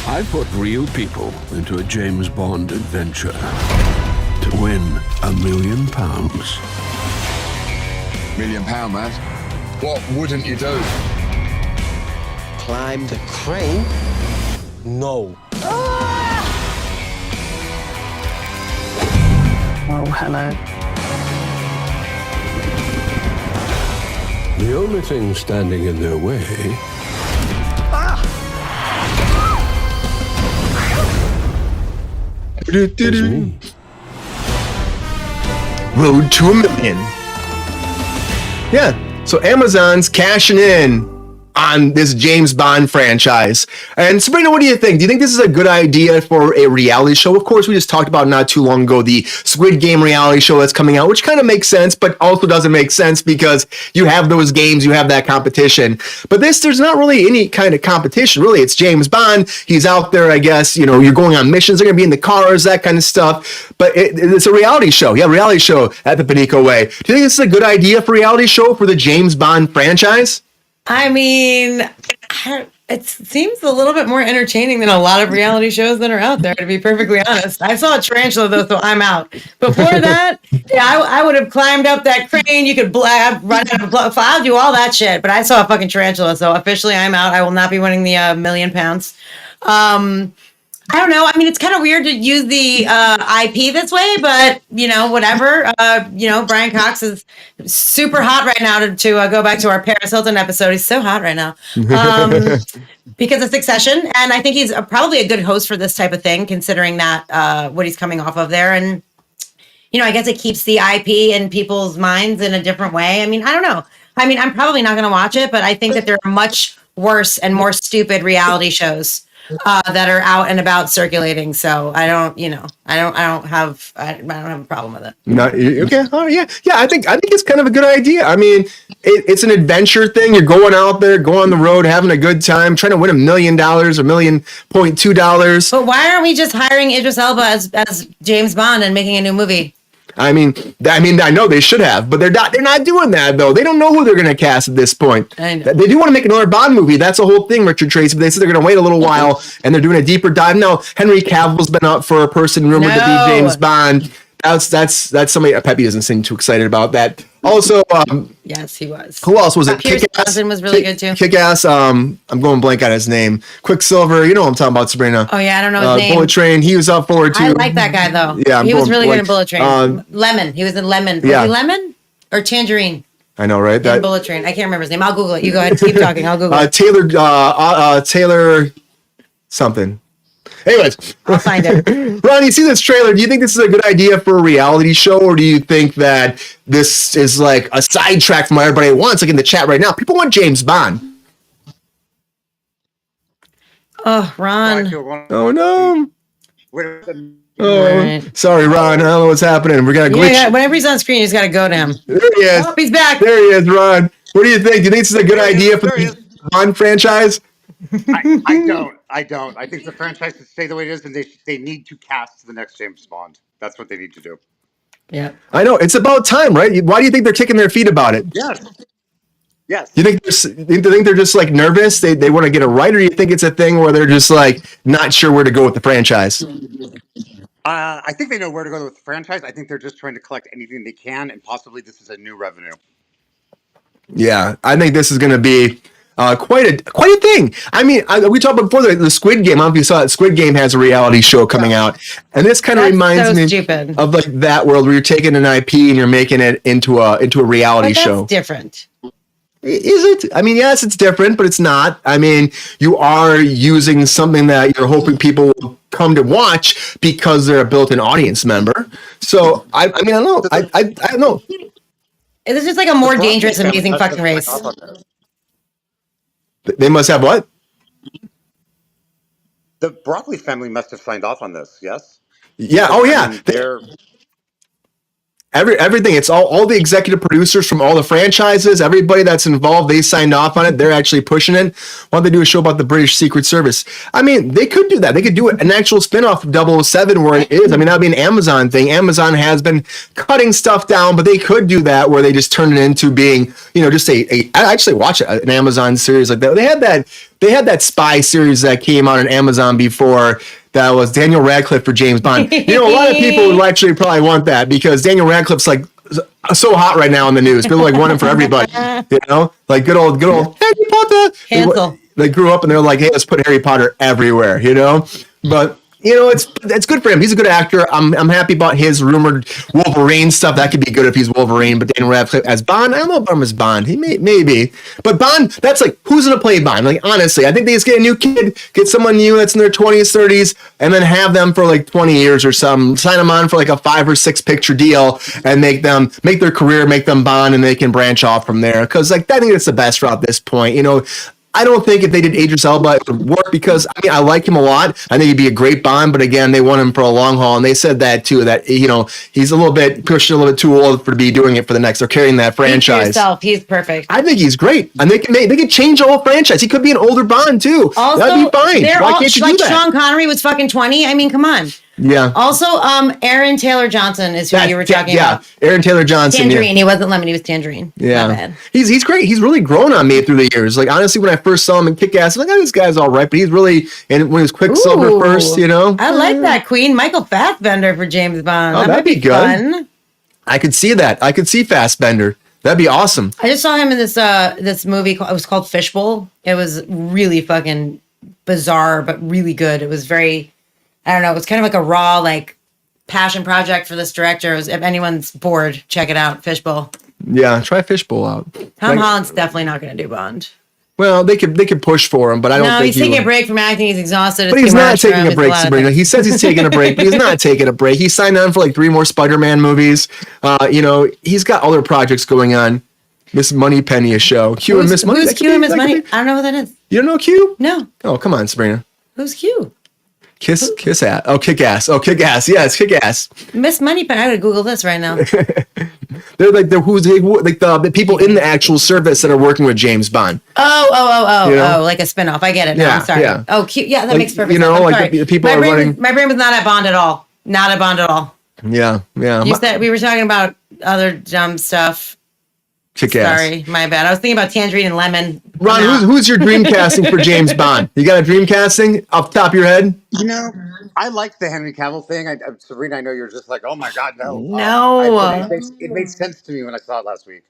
I put real people into a James Bond adventure to win £1 million. £1 million, man. What wouldn't you do? Climb the crane? No. Oh, hello. The only thing standing in their way is me. Road to $1 million. Yeah, so Amazon's cashing in on this James Bond franchise. And Sabrina, what do you think? Do you think this is a good idea for a reality show? Of course, we just talked about not too long ago the Squid Game reality show that's coming out, which kind of makes sense, but also doesn't make sense because you have those games, you have that competition. But there's not really any kind of competition, really. It's James Bond. He's out there, I guess, you're going on missions. They're going to be in the cars, that kind of stuff. But it's a reality show. Yeah, reality show at the Panico Way. Do you think this is a good idea for a reality show for the James Bond franchise? I mean, it seems a little bit more entertaining than a lot of reality shows that are out there, to be perfectly honest. I saw a tarantula, though, so I'm out. Before that, I would have climbed up that crane. You could run out of blood. I'll do all that shit, but I saw a fucking tarantula, so officially I'm out. I will not be winning the £1 million. I don't know. I mean, it's kind of weird to use the IP this way, but whatever. Brian Cox is super hot right now. To go back to our Paris Hilton episode, he's so hot right now because of Succession, and I think he's probably a good host for this type of thing, considering that what he's coming off of there, and I guess it keeps the IP in people's minds in a different way. I mean, I don't know. I mean, I'm probably not going to watch it, but I think that there are much worse and more stupid reality shows that are out and about circulating. So I don't have a problem with it. No, okay. Oh yeah. Yeah. I think it's kind of a good idea. I mean, it's an adventure thing. You're going out there, going on the road, having a good time, trying to win $1 million or $1.2 million. But why aren't we just hiring Idris Elba as James Bond and making a new movie? I mean, I know they should have, but they're not doing that though. They don't know who they're going to cast at this point. They do want to make another Bond movie. That's the whole thing, Richard Tracy. But they said they're going to wait a little while, and they're doing a deeper dive. Now, Henry Cavill's been up for a person rumored to be James Bond. That's somebody Peppy doesn't seem too excited about that. Also, yes, he was. who else was it? Pierce Brosnan was really good too. Kick-Ass. I'm going blank on his name. Quicksilver. You know what I'm talking about, Sabrina. Oh yeah, I don't know his name. Bullet Train. He was up for it too. I like that guy though. Yeah, he was really good in Bullet Train. Lemon. He was in Lemon. Was he Lemon or Tangerine? I know, right? That Bullet Train. I can't remember his name. I'll Google it. You go ahead. Keep talking. I'll Google it. Taylor something. Anyways, I'll find it. Ron, you see this trailer. Do you think this is a good idea for a reality show, or do you think that this is like a sidetrack from what everybody wants? Like in the chat right now, people want James Bond. Oh, Ron. Oh no. Oh, right. Sorry, Ron. I don't know what's happening. We're gonna glitch. Yeah, whenever he's on screen, you just got to go to him. There he is. Oh, he's back. There he is, Ron. What do you think? Do you think this is a good idea for the Bond franchise? I don't. I think the franchise should stay the way it is, and they need to cast the next James Bond. That's what they need to do. Yeah. I know. It's about time, right? Why do you think they're kicking their feet about it? Yes. You think they're just like nervous? They want to get it right, or you think it's a thing where they're just like not sure where to go with the franchise? I think they know where to go with the franchise. I think they're just trying to collect anything they can, and possibly this is a new revenue. Yeah, I think this is going to be quite a thing. I mean, we talked about before the Squid Game. I don't know if you saw it. Squid Game has a reality show coming out, and this kind of reminds me stupid. of like that world where you're taking an IP and you're making it into a reality show. Different. Is it? I mean, yes, it's different, but it's not. I mean, you are using something that you're hoping people will come to watch because they're a built-in audience member. So, I mean, I don't know. I don't know. This is like a more dangerous, amazing fucking race. They must have what? The Broccoli family must have signed off on this, yes? Yeah. Oh, yeah. They're Everything. It's all the executive producers from all the franchises, everybody that's involved, they signed off on it. They're actually pushing it. Why don't they do a show about the British Secret Service? I mean, they could do that. They could do an actual spinoff of 007 where it is. I mean, that'd be an Amazon thing. Amazon has been cutting stuff down, but they could do that where they just turn it into being, just I actually watch an Amazon series like that. They had that spy series that came out on Amazon before. That was Daniel Radcliffe for James Bond. A lot of people would actually probably want that because Daniel Radcliffe's like so hot right now in the news. People like running for everybody, like good old Harry Potter. Cancel. They grew up and they're like, hey, let's put Harry Potter everywhere, But it's good for him. He's a good actor. I'm happy about his rumored Wolverine stuff. That could be good if he's Wolverine. But Daniel Radcliffe as Bond, I don't know about him as Bond. He may be. But Bond, that's like, who's gonna play Bond? Like honestly, I think they just get a new kid, get someone new that's in their 20s, 30s, and then have them for like 20 years or something. Sign them on for like a 5 or 6 picture deal and make their career, make them Bond, and they can branch off from there. Because like I think it's the best route at this point. I don't think if they did Idris Elba, it would work because, I like him a lot. I think he'd be a great Bond, but again, they want him for a long haul. And they said that too, that, he's a little bit too old to be doing it for the next, or carrying that franchise. Yourself. He's perfect. I think he's great. And they could change the whole franchise. He could be an older Bond too. Also, that'd be fine. Why can't you do that? Sean Connery was fucking 20. I mean, come on. Yeah. Also, Aaron Taylor Johnson is who you were talking about. Yeah, Aaron Taylor Johnson. Tangerine. He wasn't Lemon. He was Tangerine. Yeah. My bad. He's great. He's really grown on me through the years. Like, honestly, when I first saw him in Kick-Ass, I'm like, this guy's all right. But he's really, and when he was Quicksilver first, I like that. Queen Michael Fassbender for James Bond. Oh, that'd be good. Fun. I could see that. I could see Fassbender. That'd be awesome. I just saw him in this movie. It was called Fishbowl. It was really fucking bizarre, but really good. It was very, I don't know. It was kind of like a raw, like, passion project for this director. If anyone's bored, check it out. Fishbowl. Yeah, try Fishbowl out. Tom Holland's definitely not going to do Bond. Well, they could push for him, but I don't think he's taking a break from acting. He's exhausted. But he's not taking a break, Sabrina. He says he's taking a break, but he's not taking a break. He signed on for like 3 more Spider-Man movies. He's got other projects going on. Miss Moneypenny, a show. Q and Miss Money. Who's Q and Miss Money? I don't know who that is. You don't know Q? No. Oh, come on, Sabrina. Who's Q? Kiss ass. Oh, kick ass. Oh, kick ass. Yeah, it's kick ass. Miss Moneypenny. I gotta Google this right now. They're like the people in the actual service that are working with James Bond. Oh, like a spinoff. I get it. No, I'm sorry. Yeah. Oh, cute. Yeah, that makes perfect sense. Like the people are running. My brain was not at Bond at all. Not at Bond at all. Yeah. You said we were talking about other dumb stuff. Kick-ass. Sorry, my bad. I was thinking about Tangerine and Lemon. Ron, who's your dream casting for James Bond? You got a dream casting off the top of your head? I like the Henry Cavill thing. Sabrina, I know you're just like, oh my God, no. No. It made sense to me when I saw it last week.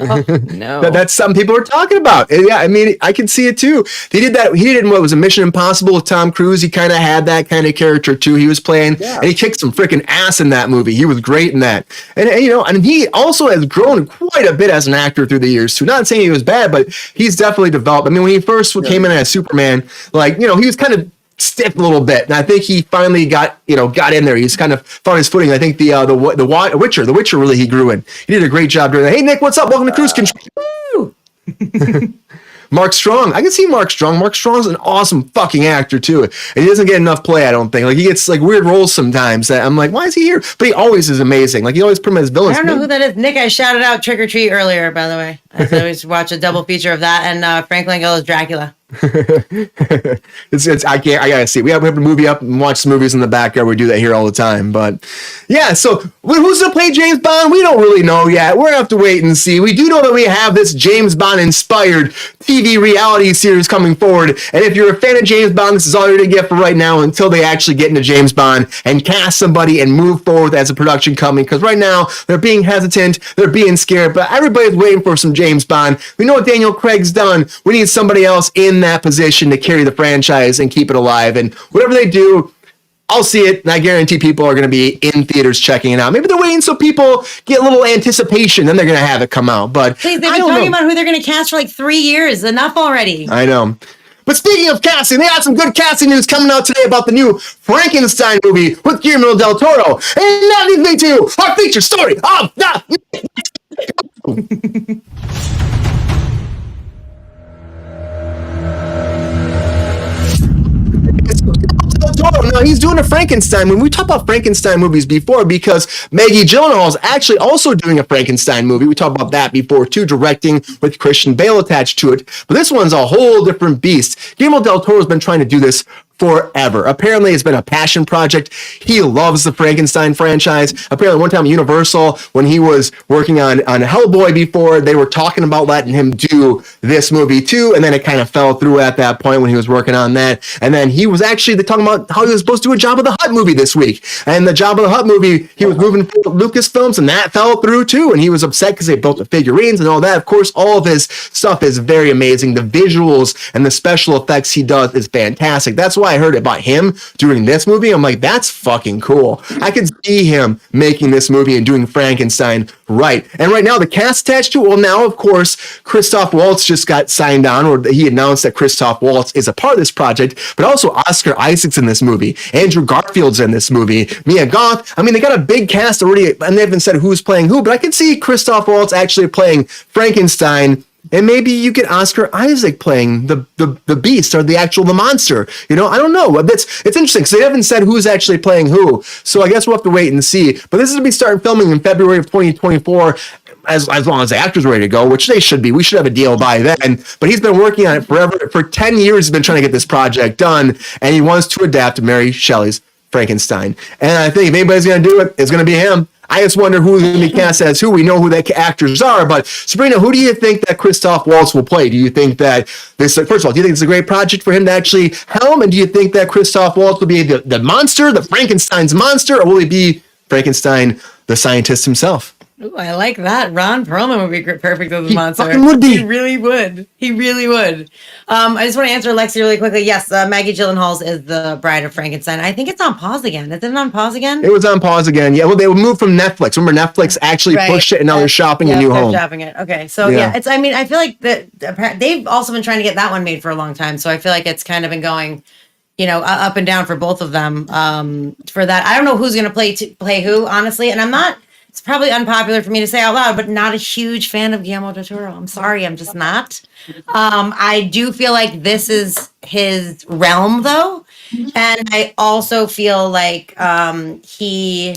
Oh, no. That's something people are talking about. And yeah, I mean, I can see it too. He did that. He did it in what was a Mission Impossible with Tom Cruise. He kind of had that kind of character too. He was playing, and he kicked some freaking ass in that movie. He was great in that. And you know, and he also has grown quite a bit as an actor through the years too. Not saying he was bad, but he's definitely developed. I mean, when he first came in as Superman, like, you know, he was kind of stiff a little bit, and I think he finally got in there. He's kind of found his footing. I think the Witcher really he grew in. He did a great job doing that. Hey Nick, what's up? Welcome to Kruse Control. Mark Strong. I can see Mark Strong. Mark Strong's an awesome fucking actor too, and he doesn't get enough play. I don't think. Like, he gets like weird roles sometimes that I'm like, why is he here? But he always is amazing. Like, he always put him as villains. I don't know who that is. Nick, I shouted out Trick or Treat earlier, by the way. I always watch a double feature of that and Frank Langella's Dracula. I gotta see. We have a movie up and watch some movies in the backyard. We do that here all the time. But yeah, so who's gonna play James Bond? We don't really know yet. We're gonna have to wait and see. We do know that we have this James Bond inspired TV reality series coming forward. And if you're a fan of James Bond, this is all you're gonna get for right now until they actually get into James Bond and cast somebody and move forward as a production coming. Because right now they're being hesitant, they're being scared, but everybody's waiting for some James Bond. We know what Daniel Craig's done. We need somebody else in that position to carry the franchise and keep it alive. And whatever they do, I'll see it, and I guarantee people are going to be in theaters checking it out. Maybe they're waiting so people get a little anticipation, then they're going to have it come out. But please, they've been talking about who they're going to cast for like 3 years. Enough already. I know. But speaking of casting, they got some good casting news coming out today about the new Frankenstein movie with Guillermo del Toro. And that leads me to our feature story of the Now he's doing a Frankenstein movie. We talked about Frankenstein movies before because Maggie Gyllenhaal is actually also doing a Frankenstein movie. We talked about that before too, directing with Christian Bale attached to it. But this one's a whole different beast. Guillermo del Toro has been trying to do this forever. Apparently, it's been a passion project. He loves the Frankenstein franchise. Apparently, one time at Universal, when he was working on Hellboy before, they were talking about letting him do this movie too, and then it kind of fell through at that point when he was working on that. And then he was actually talking about how he was supposed to do a Jabba the Hutt movie this week. And the Jabba the Hutt movie, he was moving forward with Lucasfilms, and that fell through too. And he was upset because they built the figurines and all that. Of course, all of his stuff is very amazing. The visuals and the special effects he does is fantastic. That's why I heard about him doing this movie. I'm like, that's fucking cool. I could see him making this movie and doing Frankenstein right. And right now, the cast attached to it, well, now, of course, Christoph Waltz just got signed on, or he announced that Christoph Waltz is a part of this project, but also Oscar Isaac's in this movie. Andrew Garfield's in this movie. Mia Goth. I mean, they got a big cast already, and they haven't said who's playing who, but I could see Christoph Waltz actually playing Frankenstein. And maybe you get Oscar Isaac playing the beast or the monster. You know, I don't know. It's interesting because they haven't said who's actually playing who. So I guess we'll have to wait and see. But this is to be starting filming in February of 2024. As long as the actors are ready to go, which they should be. We should have a deal by then. But he's been working on it forever. For 10 years, he's been trying to get this project done. And he wants to adapt to Mary Shelley's Frankenstein. And I think if anybody's going to do it, it's going to be him. I just wonder who's going to be cast as who. We know who the actors are, but Sabrina, who do you think that Christoph Waltz will play? Do you think that this, first of all, do you think it's a great project for him to actually helm? And do you think that Christoph Waltz will be the monster, the Frankenstein's monster, or will he be Frankenstein, the scientist himself? Ooh, I like that. Ron Perlman would be perfect as a monster. Fucking would be. He really would. He really would. I just want to answer Lexi really quickly. Yes, Maggie Gyllenhaal is the bride of Frankenstein. I think it's on pause again. Is it on pause again? It was on pause again. Yeah, well, they moved from Netflix. Remember, Netflix actually pushed it, and now they're shopping a new home. They're shopping it. Okay, so yeah, it's. I mean, I feel like that they've also been trying to get that one made for a long time. So I feel like it's kind of been going, you know, up and down for both of them. For that, I don't know who's going to play who, honestly, and I'm not. It's probably unpopular for me to say out loud, but not a huge fan of Guillermo del Toro. I'm sorry, I'm just not. I do feel like this is his realm, though. And I also feel like he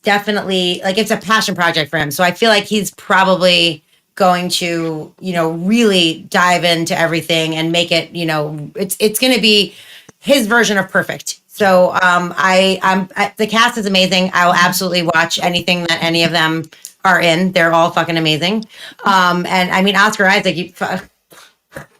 definitely, like, it's a passion project for him. So I feel like he's probably going to, you know, really dive into everything and make it, you know, it's going to be his version of perfect. So the cast is amazing. I will absolutely watch anything that any of them are in. They're all fucking amazing. And I mean, Oscar Isaac,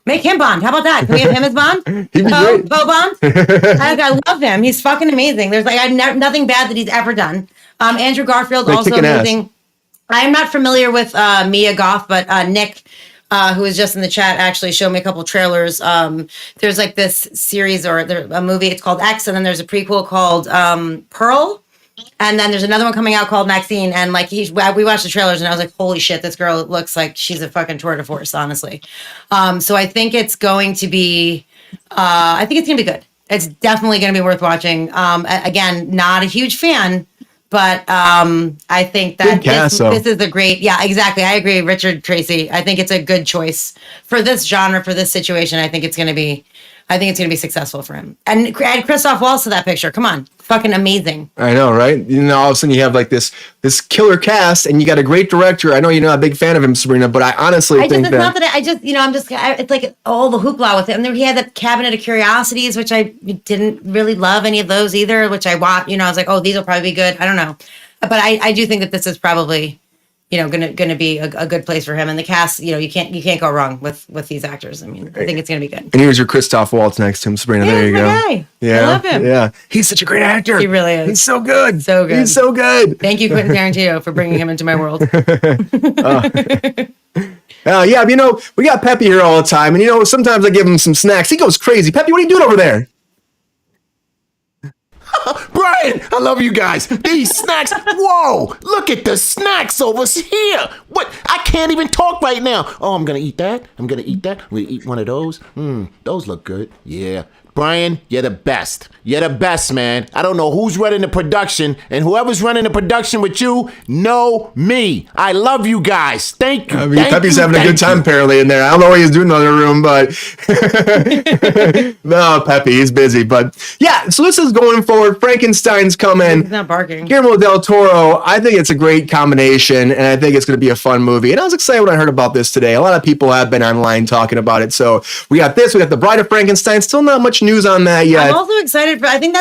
Make him Bond. How about that? Can we have him as Bond? He'd be great. Bo Bond. I love him. He's fucking amazing. There's like nothing bad that he's ever done. Andrew Garfield also amazing. I'm not familiar with Mia Goth, but Nick, who was just in the chat, actually showed me a couple trailers. There's like this series or a movie. It's called X, and then there's a prequel called Pearl. And then there's another one coming out called Maxine. And like we watched the trailers and I was like, holy shit, this girl looks like she's a fucking tour de force, honestly. So I think it's going to be, good. It's definitely going to be worth watching. Again, not a huge fan, but I think that this is a great, yeah, exactly. I agree, Richard Tracy. I think it's a good choice for this genre, for this situation. I think it's going to be successful for him. And add Christoph Waltz to that picture. Come on. Fucking amazing. I know, right? You know, all of a sudden you have like this killer cast and you got a great director. I know you're not a big fan of him, Sabrina, but I honestly think it's like all the hoopla with it. And then he had that Cabinet of Curiosities, which I didn't really love any of those either, which I watched, I was like, oh, these will probably be good. I don't know. But I do think that this is probably, gonna be a good place for him. And the cast, you can't go wrong with these actors. I mean, I think it's gonna be good. And here's your Christoph Waltz next to him, Sabrina. Yeah, there you go. Guy. Yeah, I love him. Yeah, he's such a great actor. He really is. He's so good. So good. He's so good. Thank you, Quentin Tarantino, for bringing him into my world. Yeah, we got Peppy here all the time, and sometimes I give him some snacks. He goes crazy. Peppy, what are you doing over there? Brian, I love you guys. These snacks. Whoa, look at the snacks over here. What? I can't even talk right now. Oh, I'm going to eat that. I'm going to eat one of those. Those look good. Yeah. Brian, you're the best. You're the best, man. I don't know who's running the production, and whoever's running the production with you, know me. I love you guys. Thank you. I mean, Peppy's having a good time apparently in there. I don't know what he's doing in the other room, but no, Peppy, he's busy. But yeah, so this is going forward. Frankenstein's coming. He's not barking. Guillermo del Toro. I think it's a great combination, and I think it's going to be a fun movie. And I was excited when I heard about this today. A lot of people have been online talking about it. So we got this. We got The Bride of Frankenstein. Still not much news on that yet. I'm also excited for. I think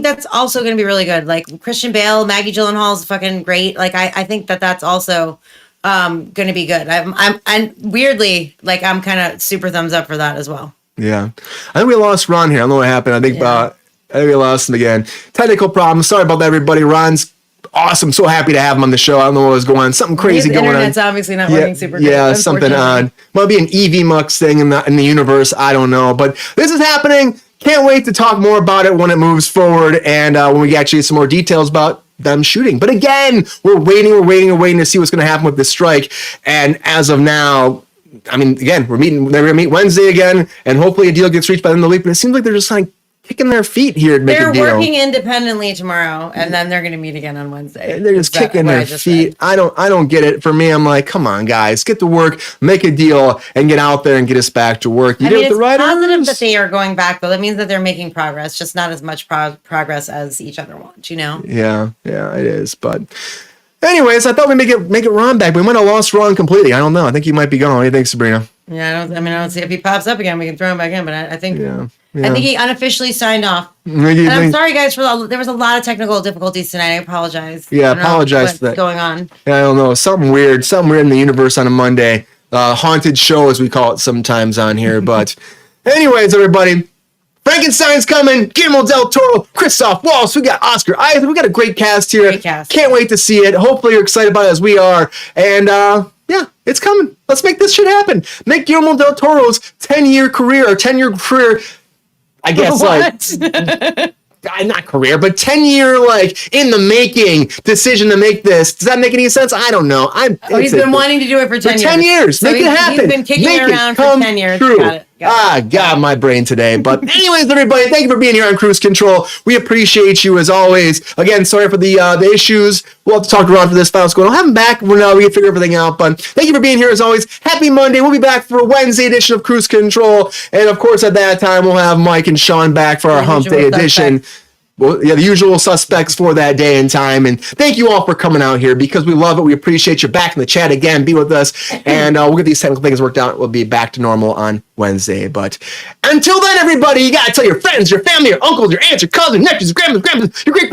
that's also going to be really good. Like Christian Bale, Maggie Gyllenhaal's fucking great. Like I think that's also going to be good. I'm weirdly like I'm kind of super thumbs up for that as well. Yeah, I think we lost Ron here. I don't know what happened. I think we lost him again. Technical problem. Sorry about that, everybody. Ron's awesome. So happy to have him on the show. I don't know what was going on. Something crazy going on. Internet's obviously not working super good. Yeah, something on. Might be an EV Mux thing in the universe. I don't know. But this is happening. Can't wait to talk more about it when it moves forward and when we actually get some more details about them shooting. But again, we're waiting to see what's going to happen with this strike. And as of now, I mean, again, they're going to meet Wednesday again, and hopefully a deal gets reached by the end of the week. But it seems like they're just like kicking their feet here to make a deal. They're working independently tomorrow, and then they're going to meet again on Wednesday. They're just kicking their feet. I don't get it. For me, I'm like, come on, guys, get to work, make a deal, and get out there and get us back to work. You it's positive that they are going back, though. That means that they're making progress, just not as much progress as each other wants, Yeah, it is. But anyways, I thought we'd make it Ron back. We might have lost Ron completely. I don't know. I think he might be gone. What do you think, Sabrina? Yeah, I don't see if he pops up again. We can throw him back in, but I think. Yeah. I think he unofficially signed off. And I'm sorry, guys, there was a lot of technical difficulties tonight. I apologize. Yeah, apologize for that. What's going on? Yeah, I don't know. Something weird in the universe on a Monday. Haunted show, as we call it sometimes on here. But anyways, everybody, Frankenstein's coming. Guillermo del Toro, Christoph Waltz. We got Oscar Isaac. We got a great cast here. Great cast. Can't wait to see it. Hopefully you're excited about it as we are. And yeah, it's coming. Let's make this shit happen. Make Guillermo del Toro's 10-year career, I guess, not career, but 10-year, like, in the making decision to make this. Does that make any sense? I don't know. He's been wanting to do it for 10 years. 10 years. So make it happen. He's been kicking it around for 10 years. True. Got my brain today. But anyways, everybody, thank you for being here on Kruse Control. We appreciate you as always. Again, sorry for the issues. We'll have to talk to Ron for this file. I'll have him back when we can figure everything out. But thank you for being here as always. Happy Monday. We'll be back for a Wednesday edition of Kruse Control. And of course, at that time, we'll have Mike and Sean back for our Hump Day edition. well, yeah, the usual suspects for that day and time. And thank you all for coming out here because we love it. We appreciate you back in the chat again. Be with us, and we'll get these technical things worked out. We'll be back to normal on Wednesday. But until then, everybody, you gotta tell your friends, your family, your uncles, your aunts, your cousins, nephews, grandmas, your great grandmas, your great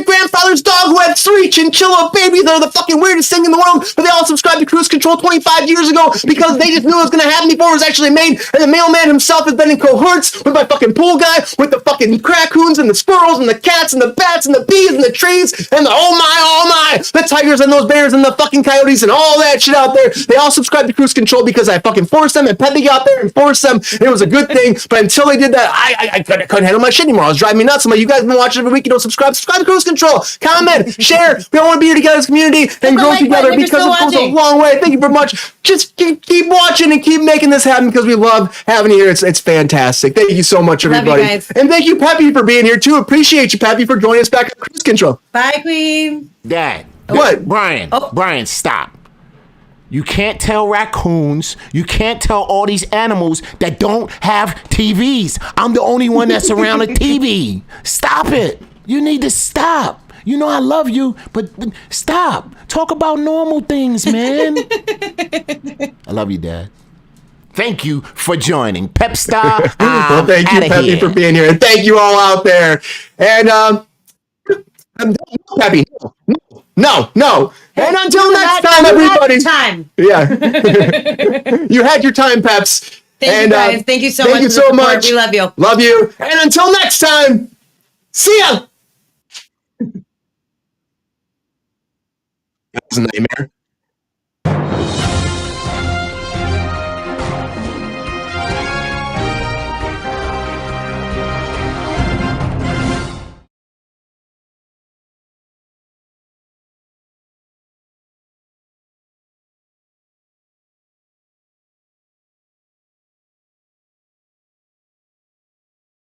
grandfather's dog who had 3 chinchilla babies that are the fucking weirdest thing in the world, but they all subscribed to Kruse Control 25 years ago because they just knew it was gonna happen before it was actually made. And the mailman himself has been in cohorts with my fucking pool guy, with the fucking raccoons and the squirrels and the cats and the bats and the bees and the trees and the oh my, the tigers and those bears and the fucking coyotes and all that shit out there. They all subscribed to Kruse Control because I fucking forced them and Peppy got there and forced them. And it was a good thing. But until they did that, I couldn't handle my shit anymore. I was driving me nuts. I'm like, you guys been watching every week. You don't subscribe to Kruse Control. Comment, share. We all want to be here together as a community and grow together because it goes a long way. Thank you very much. Just keep watching and keep making this happen because we love having you here. It's fantastic. Thank you so much, everybody. And thank you, Peppy, for being here too. Appreciate you, Peppy, for joining us back at Kruse Control. Bye, Queen. Dad. What? Brian, stop. You can't tell raccoons, you can't tell all these animals that don't have TVs. I'm the only one that's around a TV. Stop it. You need to stop. You know I love you, but stop. Talk about normal things, man. I love you, Dad. Thank you for joining. Pep Star. Well, thank you, Peppy, for being here. And thank you all out there. And Peppy, no. And until next time, everybody. Time. Yeah. You had your time, Peps. Thank you, guys. Thank you so much. Thank you so much. We love you. Love you. And until next time, see ya. That was a nightmare.